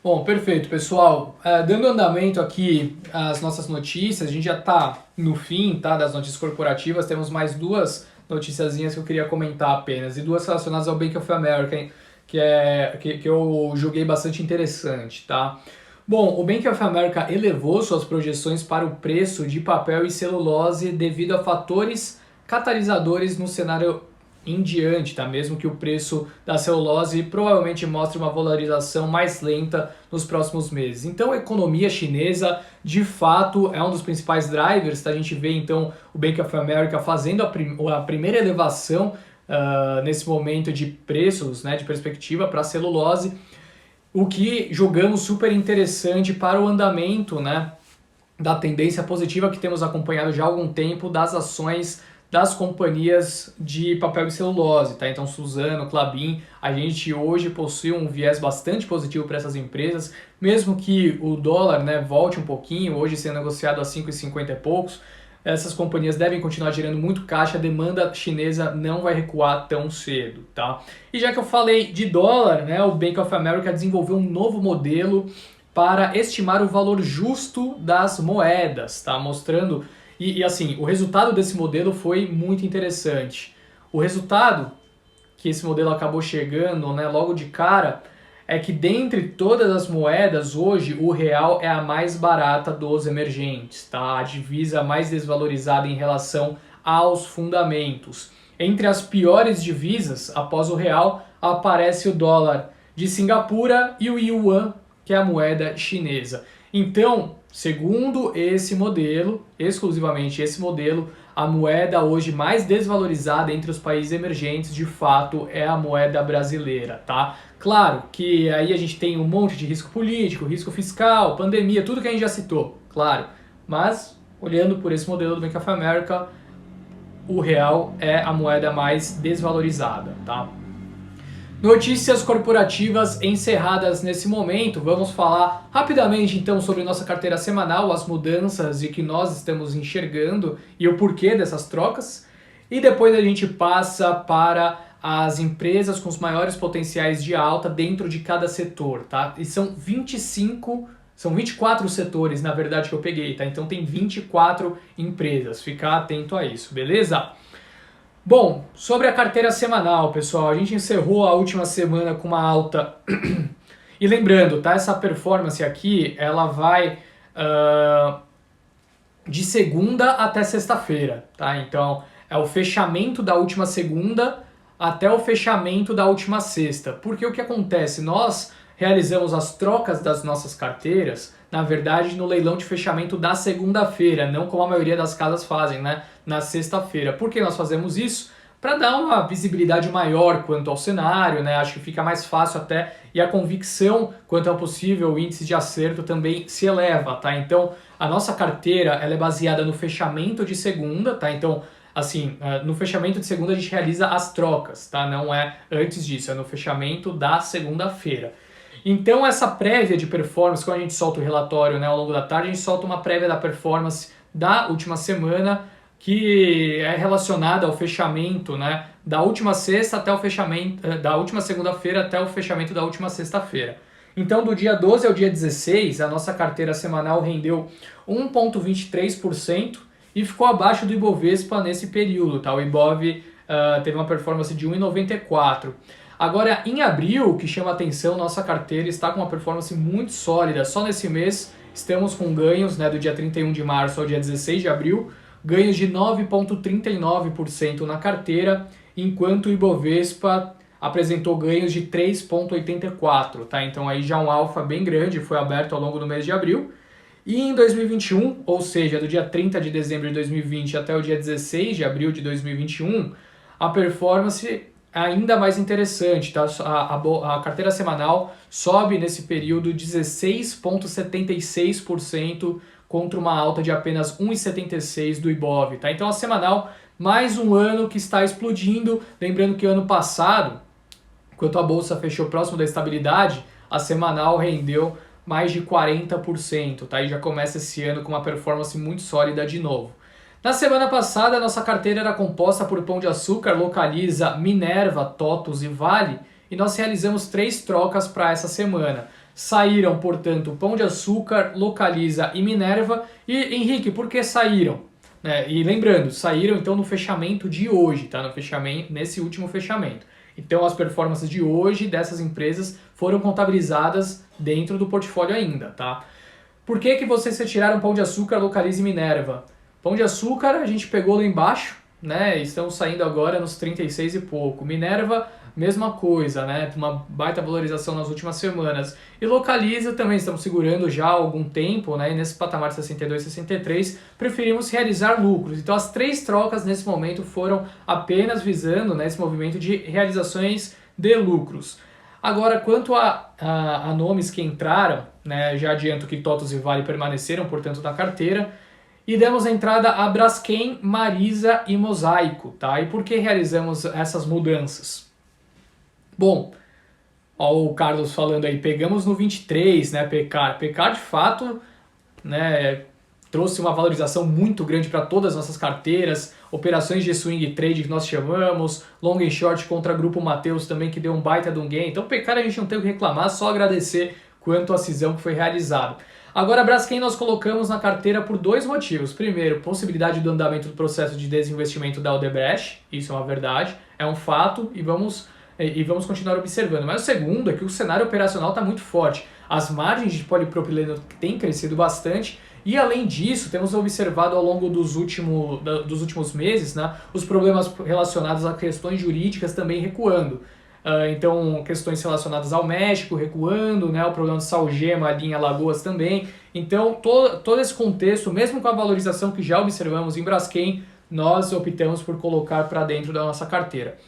Bom, perfeito, pessoal. Dando andamento aqui às nossas notícias, a gente já está no fim, tá, das notícias corporativas, temos mais duas noticiazinhas que eu queria comentar apenas, e duas relacionadas ao Bank of America, que eu julguei bastante interessante, tá? Bom, o Bank of America elevou suas projeções para o preço de papel e celulose devido a fatores catalisadores no cenário em diante, tá? Mesmo que o preço da celulose provavelmente mostre uma valorização mais lenta nos próximos meses. Então, a economia chinesa, de fato, é um dos principais drivers, tá? A gente vê, então, o Bank of America fazendo a primeira elevação nesse momento de preços, né, de perspectiva para a celulose, o que julgamos super interessante para o andamento, né, da tendência positiva que temos acompanhado já há algum tempo das ações das companhias de papel e celulose, tá? Então, Suzano, Klabin, a gente hoje possui um viés bastante positivo para essas empresas, mesmo que o dólar, né, volte um pouquinho, hoje sendo negociado a 5,50 e poucos, essas companhias devem continuar gerando muito caixa, a demanda chinesa não vai recuar tão cedo, tá? E já que eu falei de dólar, né, o Bank of America desenvolveu um novo modelo para estimar o valor justo das moedas, tá? Mostrando, e assim, o resultado desse modelo foi muito interessante. O resultado que esse modelo acabou chegando, né, logo de cara, é que dentre todas as moedas, hoje o real é a mais barata dos emergentes, tá? A divisa mais desvalorizada em relação aos fundamentos. Entre as piores divisas, após o real, aparece o dólar de Singapura e o yuan, que é a moeda chinesa. Então, segundo esse modelo, exclusivamente esse modelo, a moeda hoje mais desvalorizada entre os países emergentes, de fato, é a moeda brasileira, tá? Claro que aí a gente tem um monte de risco político, risco fiscal, pandemia, tudo que a gente já citou, claro. Mas, olhando por esse modelo do Bank of America, o real é a moeda mais desvalorizada, tá? Notícias corporativas encerradas nesse momento. Vamos falar rapidamente então sobre nossa carteira semanal, as mudanças e que nós estamos enxergando e o porquê dessas trocas. E depois a gente passa para as empresas com os maiores potenciais de alta dentro de cada setor, tá? E são 24 setores, na verdade, que eu peguei, tá? Então tem 24 empresas. Ficar atento a isso, beleza? Bom, sobre a carteira semanal, pessoal, a gente encerrou a última semana com uma alta. E lembrando, tá? Essa performance aqui, ela vai de segunda até sexta-feira, tá? Então, é o fechamento da última segunda até o fechamento da última sexta. Porque o que acontece? Nós realizamos as trocas das nossas carteiras, na verdade, no leilão de fechamento da segunda-feira, não como a maioria das casas fazem, né? Na sexta-feira. Por que nós fazemos isso? Para dar uma visibilidade maior quanto ao cenário, né? Acho que fica mais fácil até, e a convicção quanto ao possível índice de acerto também se eleva, tá? Então, a nossa carteira, ela é baseada no fechamento de segunda, tá? Então, assim, no fechamento de segunda a gente realiza as trocas, tá? Não é antes disso, é no fechamento da segunda-feira. Então, essa prévia de performance, quando a gente solta o relatório, né, ao longo da tarde, a gente solta uma prévia da performance da última semana, que é relacionada ao fechamento, né, da última sexta até o fechamento, da última segunda-feira até o fechamento da última sexta-feira. Então, do dia 12 ao dia 16, a nossa carteira semanal rendeu 1,23% e ficou abaixo do Ibovespa nesse período, tá? O Ibov teve uma performance de 1,94%. Agora, em abril, que chama a atenção, nossa carteira está com uma performance muito sólida. Só nesse mês estamos com ganhos, né, do dia 31 de março ao dia 16 de abril, ganhos de 9,39% na carteira, enquanto o Ibovespa apresentou ganhos de 3,84%, tá? Então aí já um alfa bem grande, foi aberto ao longo do mês de abril. E em 2021, ou seja, do dia 30 de dezembro de 2020 até o dia 16 de abril de 2021, a performance ainda mais interessante, tá? A carteira semanal sobe nesse período 16,76% contra uma alta de apenas 1,76% do Ibov, tá? Então a semanal, mais um ano que está explodindo. Lembrando que ano passado, enquanto a bolsa fechou próximo da estabilidade, a semanal rendeu mais de 40%, tá? E já começa esse ano com uma performance muito sólida de novo. Na semana passada, a nossa carteira era composta por Pão de Açúcar, Localiza, Minerva, TOTUS e Vale, e nós realizamos 3 trocas para essa semana. Saíram, portanto, Pão de Açúcar, Localiza e Minerva. E, Henrique, por que saíram? né? E lembrando, saíram então no fechamento de hoje, tá? No fechamento, nesse último fechamento. Então as performances de hoje dessas empresas foram contabilizadas dentro do portfólio ainda, tá? Por que vocês retiraram Pão de Açúcar, Localiza e Minerva? Pão de Açúcar a gente pegou lá embaixo, né? Estamos saindo agora nos 36 e pouco. Minerva, mesma coisa, né? Uma baita valorização nas últimas semanas. E Localiza também estamos segurando já há algum tempo, né? E nesse patamar de 62, 63, preferimos realizar lucros. Então as três trocas nesse momento foram apenas visando, né, esse movimento de realizações de lucros. Agora, quanto a nomes que entraram, né, já adianto que TOTVS e Vale permaneceram, portanto, na carteira. E demos entrada a Braskem, Marisa e Mosaico, tá? E por que realizamos essas mudanças? Bom, ó, o Carlos falando aí, pegamos no 23, né, Pecar. Pecar, de fato, né, trouxe uma valorização muito grande para todas as nossas carteiras, operações de swing trade que nós chamamos, long and short contra Grupo Mateus também, que deu um baita de um gain. Então, Pecar a gente não tem o que reclamar, só agradecer quanto à cisão que foi realizada. Agora, a Braskem nós colocamos na carteira por dois motivos. Primeiro, possibilidade do andamento do processo de desinvestimento da Odebrecht, isso é uma verdade, é um fato e vamos continuar observando. Mas o segundo é que o cenário operacional está muito forte. As margens de polipropileno têm crescido bastante e, além disso, temos observado ao longo dos últimos meses, né, os problemas relacionados a questões jurídicas também recuando. Então, questões relacionadas ao México recuando, né, o problema de Salgema ali em Alagoas também. Então, todo esse contexto, mesmo com a valorização que já observamos em Braskem, nós optamos por colocar para dentro da nossa carteira.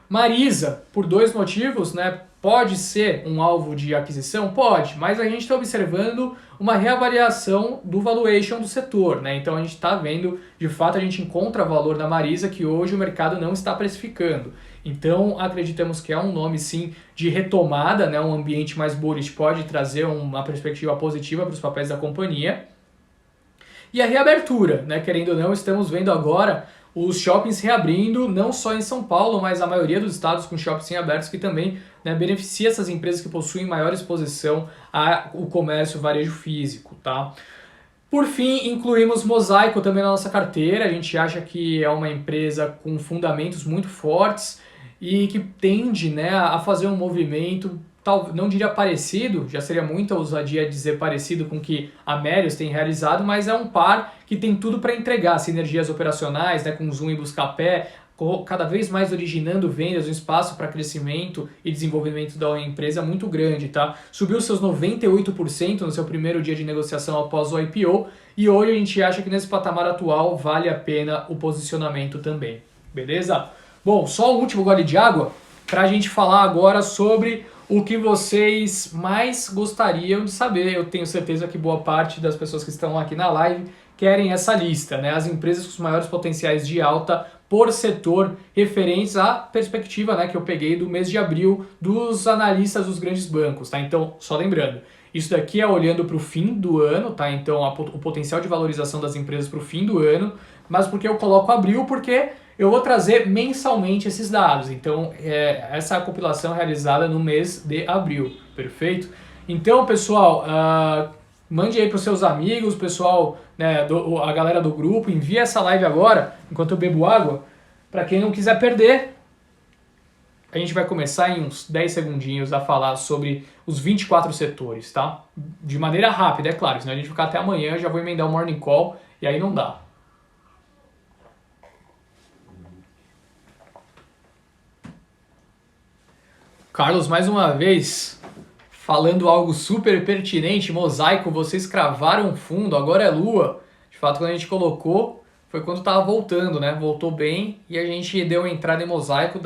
Marisa, por dois motivos, né? Pode ser um alvo de aquisição? Pode, mas a gente está observando uma reavaliação do valuation do setor, né? Então a gente está vendo, de fato, a gente encontra valor na Marisa que hoje o mercado não está precificando. Então acreditamos que é um nome sim de retomada, né? Um ambiente mais bullish pode trazer uma perspectiva positiva para os papéis da companhia. E a reabertura, né? Querendo ou não, estamos vendo agora os shoppings reabrindo, não só em São Paulo, mas a maioria dos estados com shoppings abertos, que também, né, beneficia essas empresas que possuem maior exposição ao comércio varejo físico, tá? Por fim, incluímos Mosaico também na nossa carteira. A gente acha que é uma empresa com fundamentos muito fortes e que tende, né, a fazer um movimento, não diria parecido, já seria muita ousadia dizer parecido com o que a Melius tem realizado, mas é um par que tem tudo para entregar sinergias operacionais, né, com Zoom e Buscapé, cada vez mais originando vendas, um espaço para crescimento e desenvolvimento da empresa muito grande, tá? Subiu seus 98% no seu primeiro dia de negociação após o IPO e hoje a gente acha que nesse patamar atual vale a pena o posicionamento também, beleza? Bom, só o último gole de água para a gente falar agora sobre o que vocês mais gostariam de saber. Eu tenho certeza que boa parte das pessoas que estão aqui na live querem essa lista, né? As empresas com os maiores potenciais de alta por setor referentes à perspectiva, né, que eu peguei do mês de abril dos analistas dos grandes bancos, tá? Então, só lembrando, isso daqui é olhando para o fim do ano, tá? Então, o potencial de valorização das empresas para o fim do ano, mas por que eu coloco abril? Porque eu vou trazer mensalmente esses dados. Então, essa é a compilação realizada no mês de abril, perfeito? Então, pessoal, mande aí para os seus amigos, pessoal, né, a galera do grupo, envia essa live agora, enquanto eu bebo água, para quem não quiser perder. A gente vai começar em uns 10 segundinhos a falar sobre os 24 setores, tá? De maneira rápida, é claro, senão a gente ficar até amanhã, eu já vou emendar o morning call e aí não dá. Carlos, mais uma vez, falando algo super pertinente, Mosaico, vocês cravaram fundo, agora é lua. De fato, quando a gente colocou, foi quando estava voltando, né? Voltou bem e a gente deu entrada em Mosaico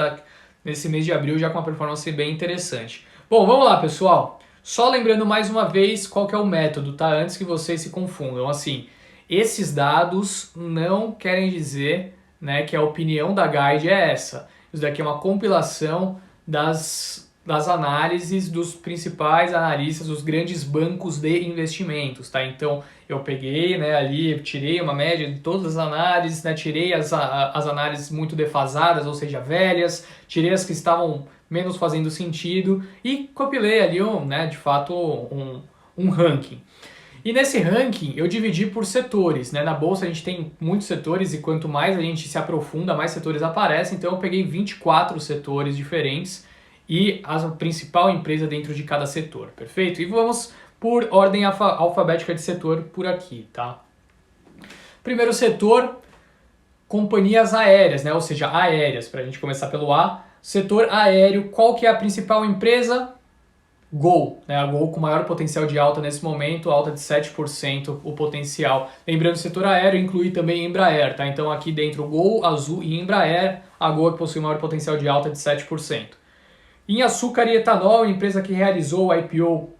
nesse mês de abril já com uma performance bem interessante. Bom, vamos lá, pessoal. Só lembrando mais uma vez qual que é o método, tá? Antes que vocês se confundam. Assim, esses dados não querem dizer, né, que a opinião da Guide é essa. Isso daqui é uma compilação das análises dos principais analistas dos grandes bancos de investimentos, tá? Então, eu peguei, né, ali, tirei uma média de todas as análises, né, tirei as análises muito defasadas, ou seja, velhas, tirei as que estavam menos fazendo sentido e compilei ali, de fato, um ranking. E nesse ranking eu dividi por setores, né? Na bolsa a gente tem muitos setores e quanto mais a gente se aprofunda, mais setores aparecem. Então eu peguei 24 setores diferentes e a principal empresa dentro de cada setor, perfeito? E vamos por ordem alfabética de setor por aqui, tá? Primeiro setor, companhias aéreas, né? Ou seja, aéreas, para a gente começar pelo A. Setor aéreo, qual que é a principal empresa? Gol, né? A Gol com maior potencial de alta nesse momento, alta de 7% o potencial. Lembrando, o setor aéreo inclui também Embraer, tá? Então aqui dentro Gol, Azul e Embraer, a Gol é que possui maior potencial de alta de 7%. Em açúcar e etanol, a empresa que realizou o IPO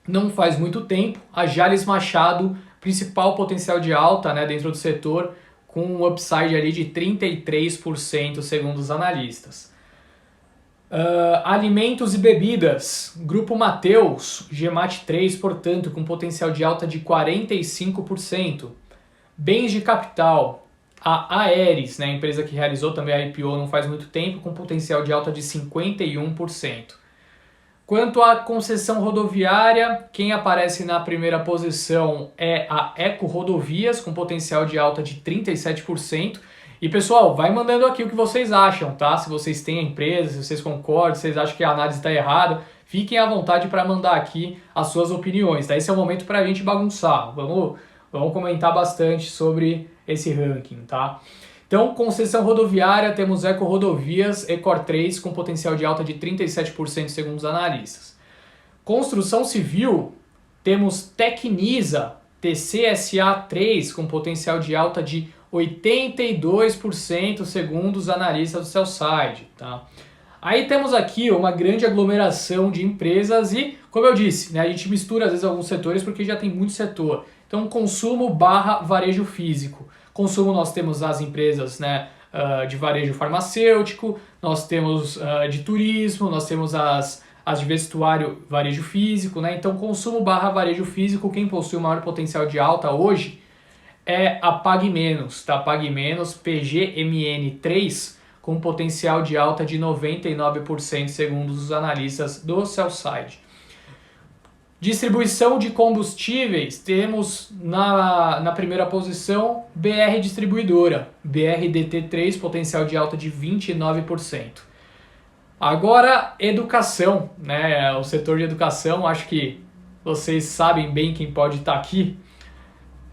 não faz muito tempo, a Jalles Machado, principal potencial de alta, né, dentro do setor, com um upside ali de 33% segundo os analistas. Alimentos e bebidas, Grupo Mateus, GMAT 3, portanto, com potencial de alta de 45%. Bens de capital, a Aeris, né, a empresa que realizou também a IPO não faz muito tempo, com potencial de alta de 51%. Quanto à concessão rodoviária, quem aparece na primeira posição é a Eco Rodovias, com potencial de alta de 37%. E pessoal, vai mandando aqui o que vocês acham, tá? Se vocês têm a empresa, se vocês concordam, se vocês acham que a análise está errada, fiquem à vontade para mandar aqui as suas opiniões, tá? Esse é o momento para a gente bagunçar. Vamos comentar bastante sobre esse ranking, tá? Então, concessão rodoviária, temos Eco Rodovias, Ecor 3, com potencial de alta de 37% segundo os analistas. Construção civil, temos Tecnisa, TCSA 3, com potencial de alta de 82% segundo os analistas do sell-side, tá? Aí temos aqui uma grande aglomeração de empresas e, como eu disse, né, a gente mistura às vezes alguns setores porque já tem muito setor. Então, consumo barra varejo físico. Consumo nós temos as empresas, né, de varejo farmacêutico, nós temos de turismo, nós temos as de vestuário varejo físico, né? Então, consumo barra varejo físico, quem possui o maior potencial de alta hoje é a Pague Menos, tá? Pague Menos, PGMN3, com potencial de alta de 99% segundo os analistas do sell-side. Distribuição de combustíveis, temos na primeira posição BR Distribuidora, BRDT3, potencial de alta de 29%. Agora, educação, né? O setor de educação, acho que vocês sabem bem quem pode estar aqui.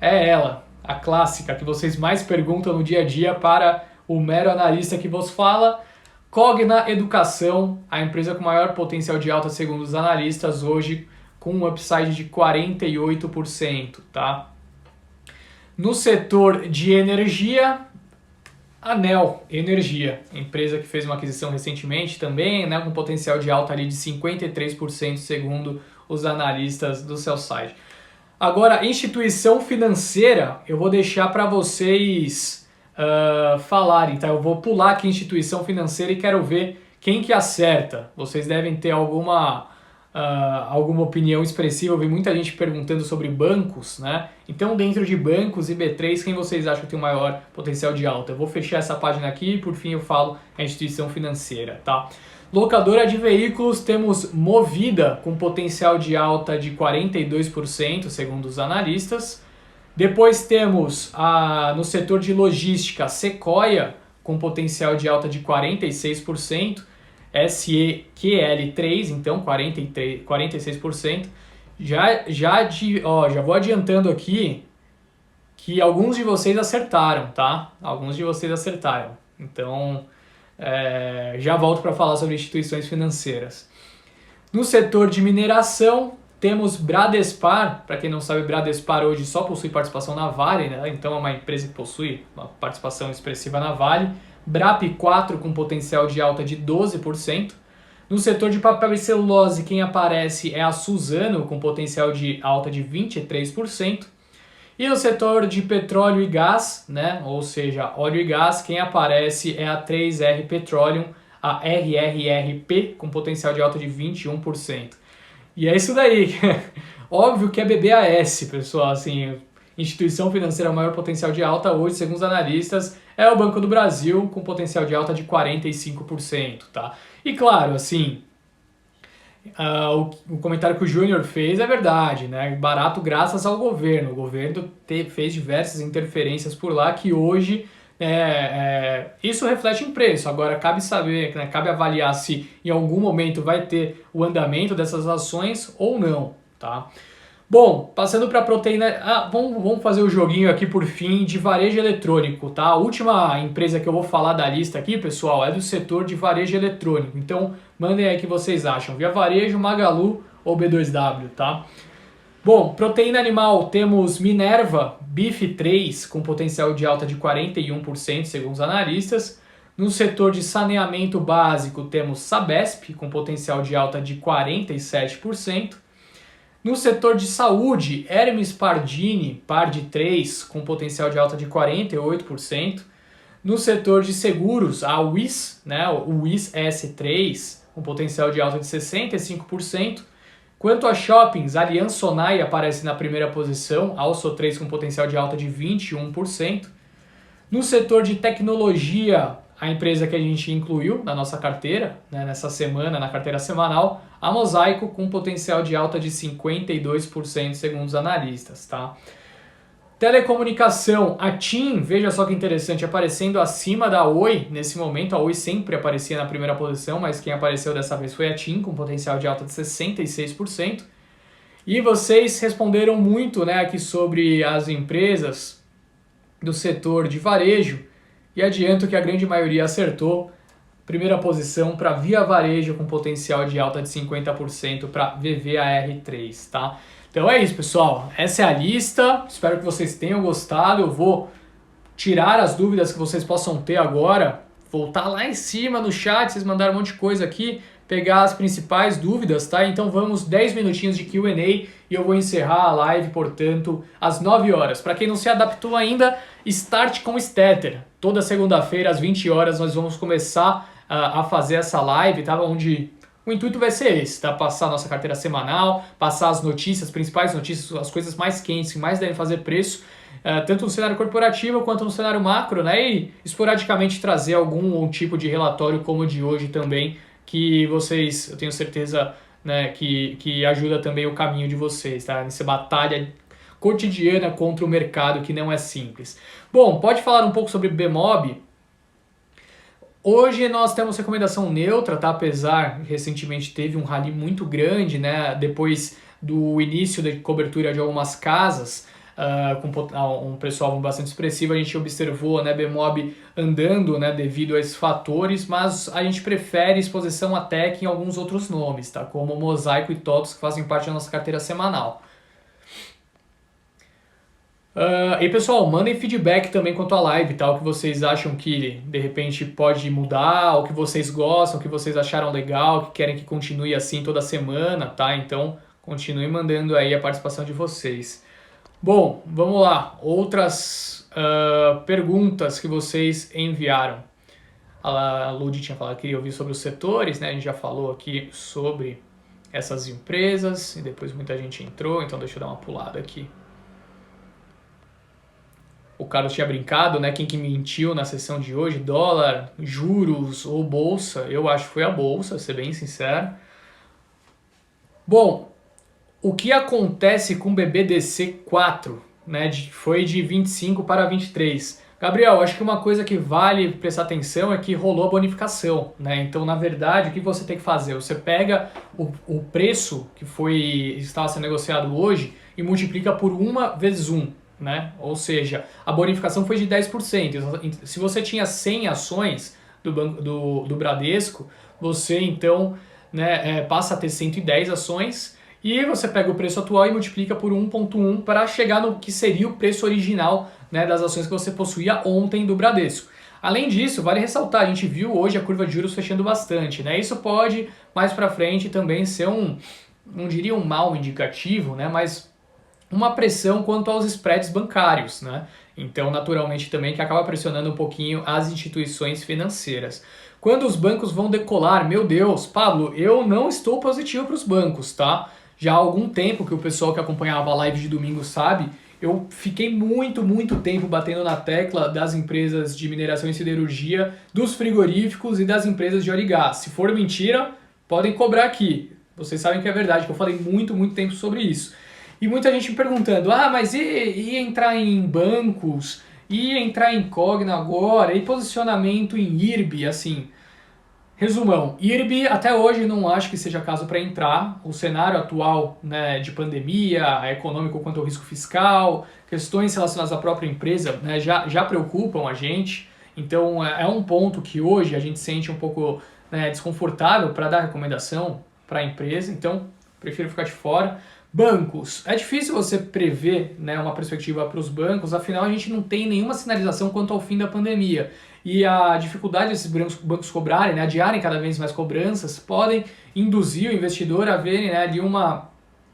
É ela, a clássica, que vocês mais perguntam no dia a dia para o mero analista que vos fala. Cogna Educação, a empresa com maior potencial de alta segundo os analistas hoje, com um upside de 48%, tá? No setor de energia, Anel Energia, empresa que fez uma aquisição recentemente também, né, com potencial de alta ali de 53% segundo os analistas do sell-side. Agora, instituição financeira, eu vou deixar para vocês falarem, tá? Eu vou pular aqui instituição financeira e quero ver quem que acerta. Vocês devem ter alguma opinião expressiva. Eu vi muita gente perguntando sobre bancos, né? Então, dentro de bancos e B3, quem vocês acham que tem o maior potencial de alta? Eu vou fechar essa página aqui e, por fim, eu falo a instituição financeira, tá? Locadora de veículos, temos Movida, com potencial de alta de 42%, segundo os analistas. Depois temos, no setor de logística, Sequoia, com potencial de alta de 46%. SEQL3, então 46%. Já vou adiantando aqui que alguns de vocês acertaram, tá? Alguns de vocês acertaram. Então, já volto para falar sobre instituições financeiras. No setor de mineração, temos Bradespar. Para quem não sabe, Bradespar hoje só possui participação na Vale, né? Então é uma empresa que possui uma participação expressiva na Vale. BRAP4 com potencial de alta de 12%. No setor de papel e celulose, quem aparece é a Suzano, com potencial de alta de 23%. E no setor de petróleo e gás, né, ou seja, óleo e gás, quem aparece é a 3R Petroleum, a RRRP, com potencial de alta de 21%. E é isso daí. Óbvio que é BBAS, pessoal, assim, instituição financeira maior potencial de alta hoje, segundo os analistas, é o Banco do Brasil, com potencial de alta de 45%, tá? E claro, assim, O comentário que o Júnior fez é verdade, né? Barato graças ao governo. O governo fez diversas interferências por lá que hoje isso reflete em preço. Agora cabe saber, né, cabe avaliar se em algum momento vai ter o andamento dessas ações ou não, tá? Bom, passando para a proteína, vamos fazer o joguinho aqui por fim de varejo eletrônico, tá? A última empresa que eu vou falar da lista aqui, pessoal, é do setor de varejo eletrônico. Então, mandem aí o que vocês acham. Via Varejo, Magalu ou B2W, tá? Bom, proteína animal, temos Minerva, Bife 3, com potencial de alta de 41%, segundo os analistas. No setor de saneamento básico, temos Sabesp, com potencial de alta de 47%. No setor de saúde, Hermes Pardini, Pard 3, com potencial de alta de 48%. No setor de seguros, a WIS, né, o WIS S3, com potencial de alta de 65%. Quanto a shoppings, Aliansce Sonae aparece na primeira posição, Also 3 com potencial de alta de 21%. No setor de tecnologia, a empresa que a gente incluiu na nossa carteira, né, nessa semana, na carteira semanal, a Mosaico com potencial de alta de 52%, segundo os analistas, tá? Telecomunicação, a TIM, veja só que interessante, aparecendo acima da Oi nesse momento. A Oi sempre aparecia na primeira posição, mas quem apareceu dessa vez foi a TIM, com potencial de alta de 66%. E vocês responderam muito, né, aqui sobre as empresas do setor de varejo, e adianto que a grande maioria acertou. Primeira posição para Via Varejo com potencial de alta de 50% para VVAR3, tá? Então é isso, pessoal. Essa é a lista. Espero que vocês tenham gostado. Eu vou tirar as dúvidas que vocês possam ter agora. Voltar lá em cima no chat, vocês mandaram um monte de coisa aqui. Pegar as principais dúvidas, tá? Então vamos 10 minutinhos de Q&A e eu vou encerrar a live, portanto, às 9 horas. Para quem não se adaptou ainda, Start com Stetter. Toda segunda-feira, às 20 horas, nós vamos começar a fazer essa live, tá? Onde o intuito vai ser esse, tá? Passar a nossa carteira semanal, passar as notícias, as principais notícias, as coisas mais quentes, que mais devem fazer preço, tanto no cenário corporativo quanto no cenário macro, né? E esporadicamente trazer algum tipo de relatório como o de hoje também, que vocês, eu tenho certeza, né, que ajuda também o caminho de vocês, tá? Nessa batalha cotidiana contra o mercado que não é simples. Bom, pode falar um pouco sobre Bemob? Hoje nós temos recomendação neutra, tá? Apesar que recentemente teve um rally muito grande, né? Depois do início da cobertura de algumas casas, com um preço-alvo bastante expressivo, a gente observou, né, Bemob andando, né, devido a esses fatores, mas a gente prefere exposição a tech em alguns outros nomes, tá? Como Mosaico e TOTOS, que fazem parte da nossa carteira semanal. E pessoal, mandem feedback também quanto à live, tá? O que vocês acham que de repente pode mudar, o que vocês gostam, o que vocês acharam legal, que querem que continue assim toda semana, tá? Então continue mandando aí a participação de vocês. Bom, vamos lá. Outras perguntas que vocês enviaram. A Ludi tinha falado que queria ouvir sobre os setores, né? A gente já falou aqui sobre essas empresas e depois muita gente entrou, então deixa eu dar uma pulada aqui. O Carlos tinha brincado, né? Quem que mentiu na sessão de hoje? Dólar, juros ou bolsa? Eu acho que foi a bolsa, vou ser bem sincero. Bom, o que acontece com o BBDC4, né? Foi de 25 para 23. Gabriel, acho que uma coisa que vale prestar atenção é que rolou a bonificação, né? Então, na verdade, o que você tem que fazer? Você pega o preço que estava sendo negociado hoje e multiplica por 1 vezes 1. Né? Ou seja, a bonificação foi de 10%. Se você tinha 100 ações do Bradesco, você então, né, passa a ter 110 ações e você pega o preço atual e multiplica por 1,1 para chegar no que seria o preço original, né, das ações que você possuía ontem do Bradesco. Além disso, vale ressaltar, a gente viu hoje a curva de juros fechando bastante, né? Isso pode mais para frente também ser não diria um mau indicativo, né, mas uma pressão quanto aos spreads bancários, né? Então, naturalmente também que acaba pressionando um pouquinho as instituições financeiras. Quando os bancos vão decolar, meu Deus, Pablo, eu não estou positivo para os bancos, tá? Já há algum tempo que o pessoal que acompanhava a live de domingo sabe, eu fiquei muito tempo batendo na tecla das empresas de mineração e siderurgia, dos frigoríficos e das empresas de óleo e gás. Se for mentira, podem cobrar aqui. Vocês sabem que é verdade, que eu falei muito, muito tempo sobre isso. E muita gente me perguntando, mas e entrar em bancos, e entrar em Cogna agora, e posicionamento em IRB, assim... Resumão, IRB até hoje não acho que seja caso para entrar. O cenário atual, né, de pandemia, econômico quanto ao risco fiscal, questões relacionadas à própria empresa, né, já preocupam a gente. Então é um ponto que hoje a gente sente um pouco, né, desconfortável para dar recomendação para a empresa, então prefiro ficar de fora. Bancos. É difícil você prever, né, uma perspectiva para os bancos, afinal a gente não tem nenhuma sinalização quanto ao fim da pandemia. E a dificuldade desses bancos cobrarem, né, adiarem cada vez mais cobranças, podem induzir o investidor a verem, né, ali uma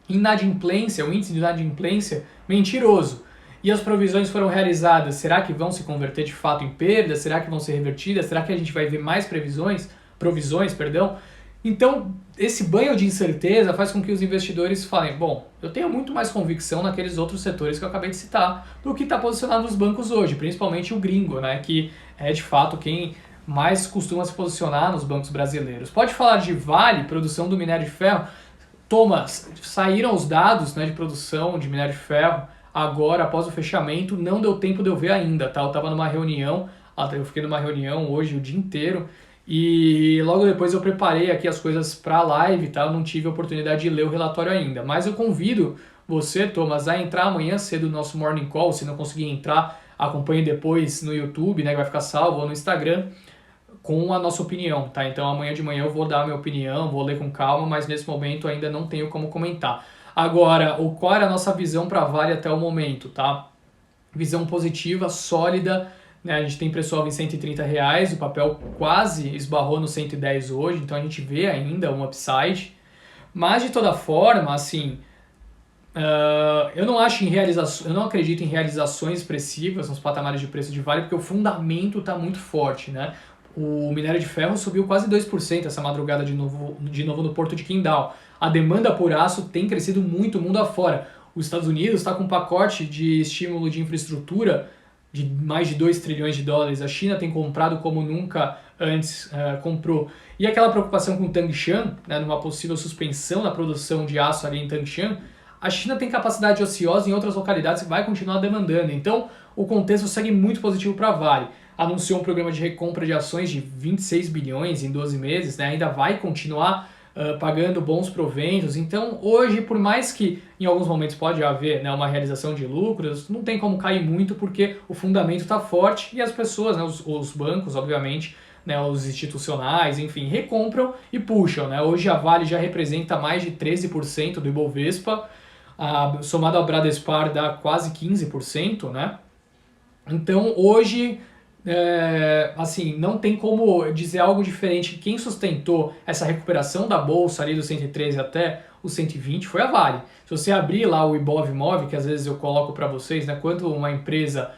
inadimplência, um índice de inadimplência mentiroso. E as provisões foram realizadas, será que vão se converter de fato em perdas? Será que vão ser revertidas? Será que a gente vai ver mais provisões, perdão? Então, esse banho de incerteza faz com que os investidores falem, bom, eu tenho muito mais convicção naqueles outros setores que eu acabei de citar do que está posicionado nos bancos hoje, principalmente o gringo, né, que é de fato quem mais costuma se posicionar nos bancos brasileiros. Pode falar de Vale, produção do minério de ferro. Thomas, saíram os dados, né, de produção de minério de ferro agora, após o fechamento, não deu tempo de eu ver ainda, tá? Eu estava numa reunião, eu fiquei numa reunião hoje o dia inteiro, e logo depois eu preparei aqui as coisas para a live, tá? Eu não tive a oportunidade de ler o relatório ainda, mas eu convido você, Thomas, a entrar amanhã cedo no nosso Morning Call. Se não conseguir entrar, acompanhe depois no YouTube, né, que vai ficar salvo, ou no Instagram, com a nossa opinião, tá? Então amanhã de manhã eu vou dar a minha opinião, vou ler com calma, mas nesse momento ainda não tenho como comentar. Agora, qual era a nossa visão para a Vale até o momento, tá? Visão positiva, sólida, né? A gente tem preço-alvo em R$130, o papel quase esbarrou no 110 hoje, então a gente vê ainda um upside. Mas de toda forma, assim, eu não acredito em realizações expressivas nos patamares de preço de Vale, porque o fundamento está muito forte, né? O minério de ferro subiu quase 2% essa madrugada de novo no Porto de Qingdao. A demanda por aço tem crescido muito mundo afora. Os Estados Unidos está com um pacote de estímulo de infraestrutura de mais de 2 trilhões de dólares. A China tem comprado como nunca antes comprou. E aquela preocupação com Tangshan, né, numa possível suspensão da produção de aço ali em Tangshan, a China tem capacidade ociosa em outras localidades que vai continuar demandando. Então, o contexto segue muito positivo para a Vale. Anunciou um programa de recompra de ações de 26 bilhões em 12 meses, né? Ainda vai continuar pagando bons proventos. Então, hoje, por mais que em alguns momentos pode haver, né, uma realização de lucros, não tem como cair muito porque o fundamento está forte e as pessoas, né, os bancos, obviamente, né, os institucionais, enfim, recompram e puxam, né? Hoje a Vale já representa mais de 13% do Ibovespa, somado ao Bradespar dá quase 15%, né? Então, hoje... assim, não tem como dizer algo diferente. Quem sustentou essa recuperação da bolsa ali do 113 até o 120 foi a Vale. Se você abrir lá o Ibov, que às vezes eu coloco para vocês, né, quanto uma empresa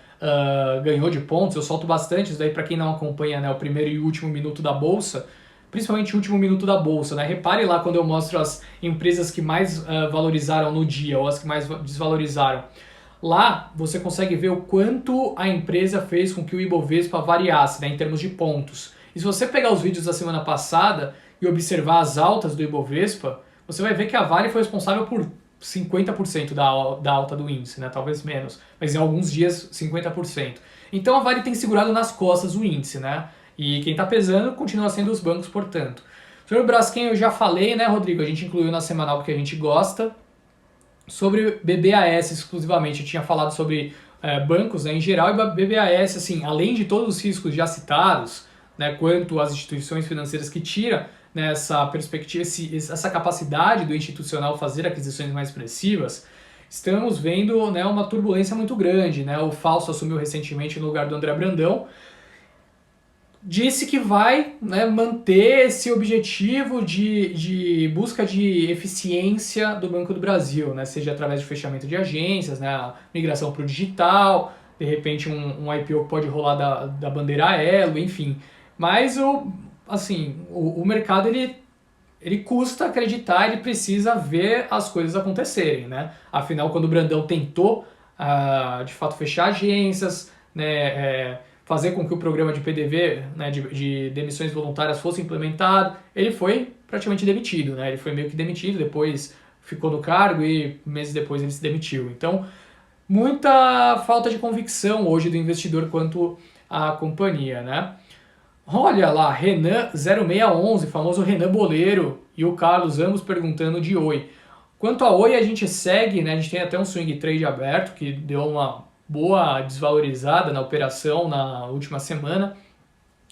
ganhou de pontos, eu solto bastante isso daí para quem não acompanha, né, o primeiro e último minuto da bolsa, principalmente o último minuto da bolsa, né? Repare lá quando eu mostro as empresas que mais valorizaram no dia ou as que mais desvalorizaram. Lá você consegue ver o quanto a empresa fez com que o Ibovespa variasse, né, em termos de pontos. E se você pegar os vídeos da semana passada e observar as altas do Ibovespa, você vai ver que a Vale foi responsável por 50% da alta do índice, né, talvez menos, mas em alguns dias 50%. Então a Vale tem segurado nas costas o índice, né? E quem está pesando continua sendo os bancos, portanto. Sobre o Braskem eu já falei, né, Rodrigo? A gente incluiu na semanal porque a gente gosta. Sobre BBAS exclusivamente, eu tinha falado sobre bancos, né, em geral, e BBAS, assim, além de todos os riscos já citados, né, quanto às instituições financeiras que tira, né, essa perspectiva, essa capacidade do institucional fazer aquisições mais expressivas, estamos vendo, né, uma turbulência muito grande, né? O Falso assumiu recentemente no lugar do André Brandão, disse que vai, né, manter esse objetivo de busca de eficiência do Banco do Brasil, né, seja através de fechamento de agências, né, a migração para o digital, de repente um IPO que pode rolar da bandeira Elo, enfim. Mas o mercado ele custa acreditar, ele precisa ver as coisas acontecerem, né? Afinal, quando o Brandão tentou de fato fechar agências, né, fazer com que o programa de PDV, né, de demissões voluntárias fosse implementado, ele foi praticamente demitido, né? Ele foi meio que demitido, depois ficou no cargo e meses depois ele se demitiu. Então, muita falta de convicção hoje do investidor quanto à companhia, né? Olha lá, Renan0611, famoso Renan Boleiro, e o Carlos, ambos perguntando de Oi. Quanto a Oi, a gente segue, né? A gente tem até um swing trade aberto que deu uma boa desvalorizada na operação na última semana.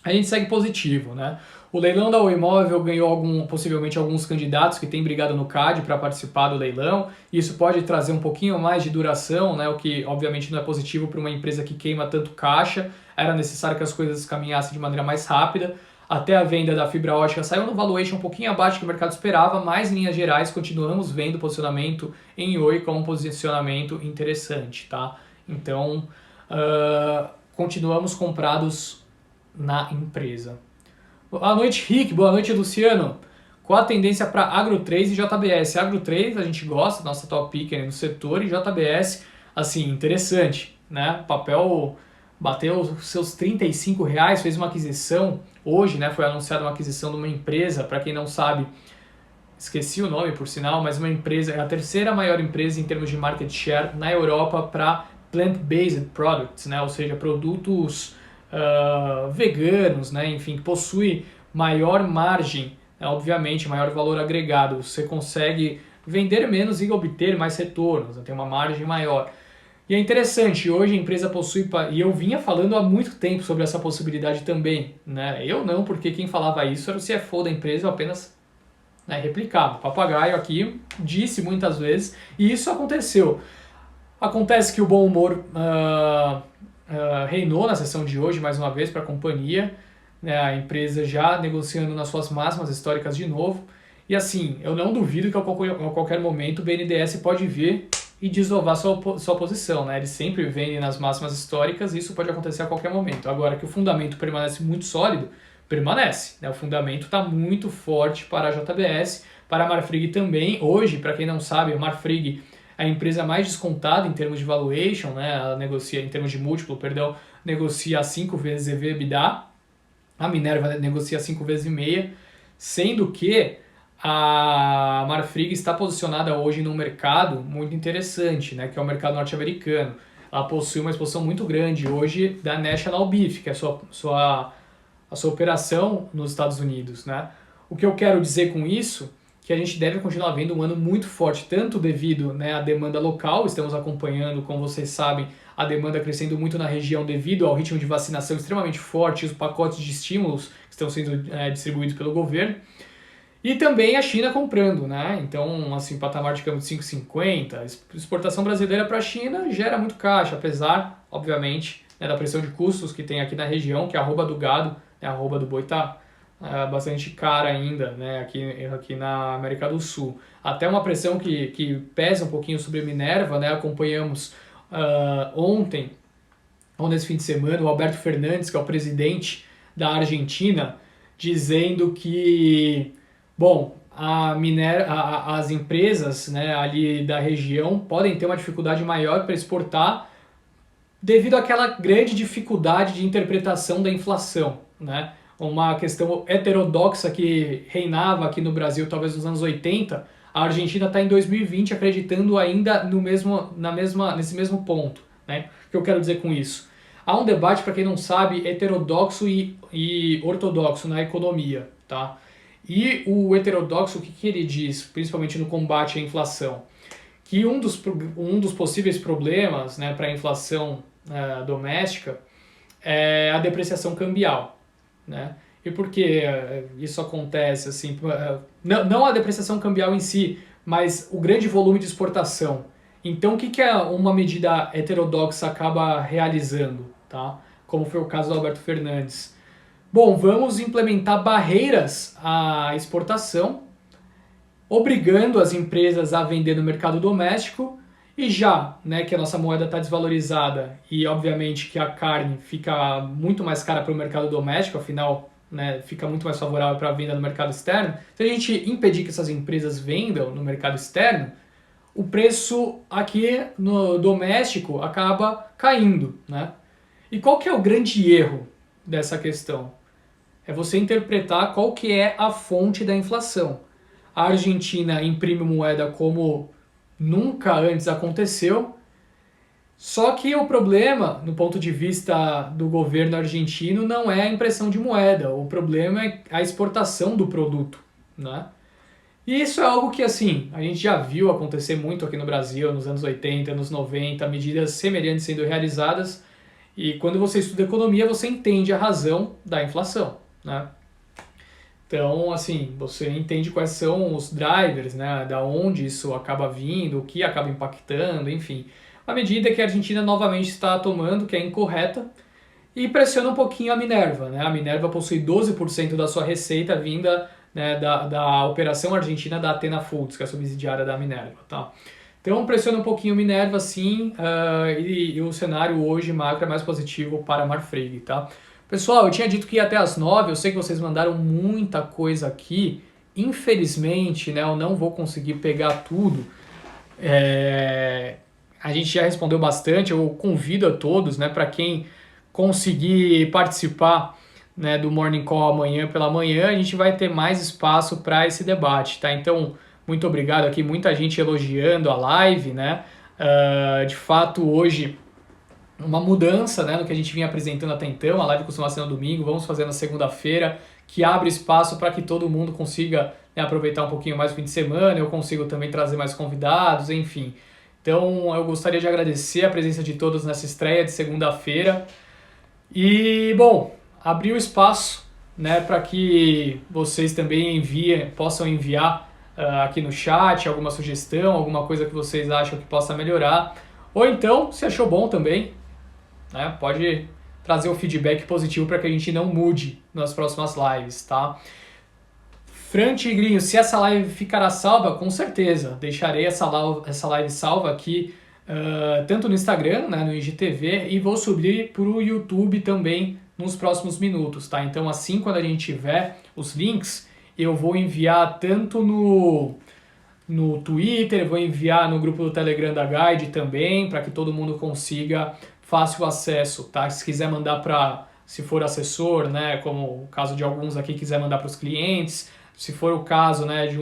A gente segue positivo, né? O leilão da Oi Imóvel ganhou possivelmente alguns candidatos que têm brigado no CAD para participar do leilão. Isso pode trazer um pouquinho mais de duração, né? O que obviamente não é positivo para uma empresa que queima tanto caixa. Era necessário que as coisas caminhassem de maneira mais rápida. Até a venda da fibra ótica saiu no valuation um pouquinho abaixo do que o mercado esperava, mas em linhas gerais continuamos vendo o posicionamento em Oi como um posicionamento interessante, tá? Então, continuamos comprados na empresa. Boa noite, Rick. Boa noite, Luciano. Qual a tendência para Agro 3 e JBS? Agro 3 a gente gosta, nossa top pick no setor, e JBS, assim, interessante, né? O papel bateu os seus R$35, fez uma aquisição. Hoje, né, foi anunciada uma aquisição de uma empresa, para quem não sabe, esqueci o nome por sinal, mas uma empresa, é a terceira maior empresa em termos de market share na Europa para plant-based products, né? Ou seja, produtos veganos, né? Enfim, que possui maior margem, né? Obviamente, maior valor agregado. Você consegue vender menos e obter mais retornos, né? Tem uma margem maior. E é interessante, hoje a empresa possui, e eu vinha falando há muito tempo sobre essa possibilidade também, né? Eu não, porque quem falava isso era o CFO da empresa, eu apenas, né, replicava. O papagaio aqui disse muitas vezes, e isso aconteceu. Acontece que o bom humor reinou na sessão de hoje, mais uma vez, para a companhia, né, a empresa já negociando nas suas máximas históricas de novo. E assim, eu não duvido que a qualquer momento o BNDES pode vir e desovar sua posição, né? Ele sempre vende nas máximas históricas e isso pode acontecer a qualquer momento. Agora que o fundamento permanece muito sólido, permanece, né? O fundamento está muito forte para a JBS, para a Marfrig também. Hoje, para quem não sabe, a Marfrig é a empresa mais descontada em termos de valuation, né? Ela negocia, em termos de múltiplo, perdão, negocia a 5 vezes EV/EBITDA. A Minerva negocia 5 vezes e meia, sendo que a Marfrig está posicionada hoje num mercado muito interessante, né, que é o mercado norte-americano. Ela possui uma exposição muito grande hoje da National Beef, que é a sua operação nos Estados Unidos, né? O que eu quero dizer com isso que a gente deve continuar vendo um ano muito forte, tanto devido, né, à demanda local, estamos acompanhando, como vocês sabem, a demanda crescendo muito na região devido ao ritmo de vacinação extremamente forte e os pacotes de estímulos que estão sendo distribuídos pelo governo. E também a China comprando, né? Então, assim, patamar de câmbio de 5,50. Exportação brasileira para a China gera muito caixa, apesar, obviamente, né, da pressão de custos que tem aqui na região, que a arroba do gado, né, a arroba do boi está bastante cara ainda, né, aqui na América do Sul. Até uma pressão que pesa um pouquinho sobre a Minerva, né? Acompanhamos ontem, ou nesse fim de semana, o Alberto Fernandes, que é o presidente da Argentina, dizendo que, bom, as empresas, né, ali da região podem ter uma dificuldade maior para exportar devido àquela grande dificuldade de interpretação da inflação, né? Uma questão heterodoxa que reinava aqui no Brasil talvez nos anos 80, a Argentina está em 2020 acreditando ainda nesse mesmo ponto, né? O que eu quero dizer com isso? Há um debate, para quem não sabe, heterodoxo e ortodoxo na economia, tá? E o heterodoxo, o que ele diz, principalmente no combate à inflação? Que um dos possíveis problemas, né, para a inflação doméstica é a depreciação cambial, né? E por que isso acontece? Assim, não a depreciação cambial em si, mas o grande volume de exportação. Então, o que uma medida heterodoxa acaba realizando, tá? Como foi o caso do Alberto Fernandes? Bom, vamos implementar barreiras à exportação, obrigando as empresas a vender no mercado doméstico e já, né, que a nossa moeda está desvalorizada e obviamente que a carne fica muito mais cara para o mercado doméstico, afinal, né, fica muito mais favorável para a venda no mercado externo. Se a gente impedir que essas empresas vendam no mercado externo, o preço aqui no doméstico acaba caindo, né? E qual que é o grande erro dessa questão? É você interpretar qual que é a fonte da inflação. A Argentina imprime moeda como nunca antes aconteceu, só que o problema, no ponto de vista do governo argentino, não é a impressão de moeda, o problema é a exportação do produto, né? E isso é algo que, assim, a gente já viu acontecer muito aqui no Brasil, nos anos 80, anos 90, medidas semelhantes sendo realizadas, e quando você estuda economia, você entende a razão da inflação, né? Então, assim, você entende quais são os drivers, né, da onde isso acaba vindo, o que acaba impactando, enfim. A medida que a Argentina novamente está tomando, que é incorreta, e pressiona um pouquinho a Minerva, né? A Minerva possui 12% da sua receita vinda, né, da operação argentina da Athena Foods, que é a subsidiária da Minerva, tá? Então pressiona um pouquinho a Minerva, sim, e o cenário hoje macro é mais positivo para a Marfrig, tá? Pessoal, eu tinha dito que ia até as 9, eu sei que vocês mandaram muita coisa aqui, infelizmente, né, eu não vou conseguir pegar tudo. A gente já respondeu bastante, eu convido a todos, né, para quem conseguir participar, né, do Morning Call amanhã pela manhã, a gente vai ter mais espaço para esse debate, tá? Então, muito obrigado aqui, muita gente elogiando a live, né? De fato, hoje, uma mudança, né, no que a gente vinha apresentando até então, a live costuma ser no domingo, vamos fazer na segunda-feira, que abre espaço para que todo mundo consiga, né, aproveitar um pouquinho mais o fim de semana, eu consigo também trazer mais convidados, enfim. Então, eu gostaria de agradecer a presença de todos nessa estreia de segunda-feira. E, bom, abrir o espaço, né, para que vocês também possam enviar aqui no chat alguma sugestão, alguma coisa que vocês acham que possa melhorar. Ou então, se achou bom também, né, pode trazer o feedback positivo para que a gente não mude nas próximas lives, tá? Fran Tigrinho, se essa live ficará salva, com certeza. Deixarei essa live salva aqui, tanto no Instagram, né, no IGTV, e vou subir para o YouTube também nos próximos minutos, tá? Então, assim, quando a gente tiver os links, eu vou enviar tanto no Twitter, vou enviar no grupo do Telegram da Guide também, para que todo mundo consiga fácil acesso, tá? Se quiser mandar para, se for assessor, né, como o caso de alguns aqui, quiser mandar para os clientes, se for o caso, né, de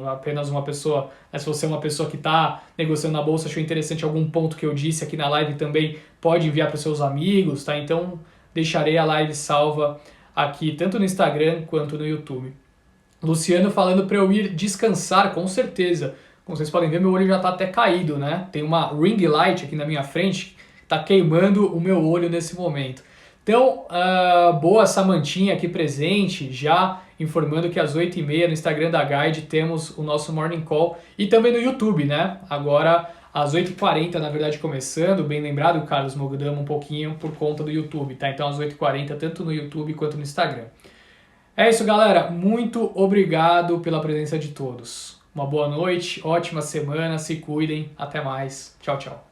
apenas uma pessoa, né, se você é uma pessoa que está negociando na bolsa, achou interessante algum ponto que eu disse aqui na live também, pode enviar para os seus amigos, tá? Então, deixarei a live salva aqui, tanto no Instagram quanto no YouTube. Luciano falando para eu ir descansar, com certeza. Como vocês podem ver, meu olho já está até caído, né? Tem uma ring light aqui na minha frente, está queimando o meu olho nesse momento. Então, boa essa mantinha aqui presente, já informando que às 8h30 no Instagram da Guide temos o nosso Morning Call e também no YouTube, né? Agora às 8h40, na verdade, começando, bem lembrado, Carlos, mudamos um pouquinho por conta do YouTube, tá? Então às 8h40, tanto no YouTube quanto no Instagram. É isso, galera. Muito obrigado pela presença de todos. Uma boa noite, ótima semana, se cuidem. Até mais. Tchau, tchau.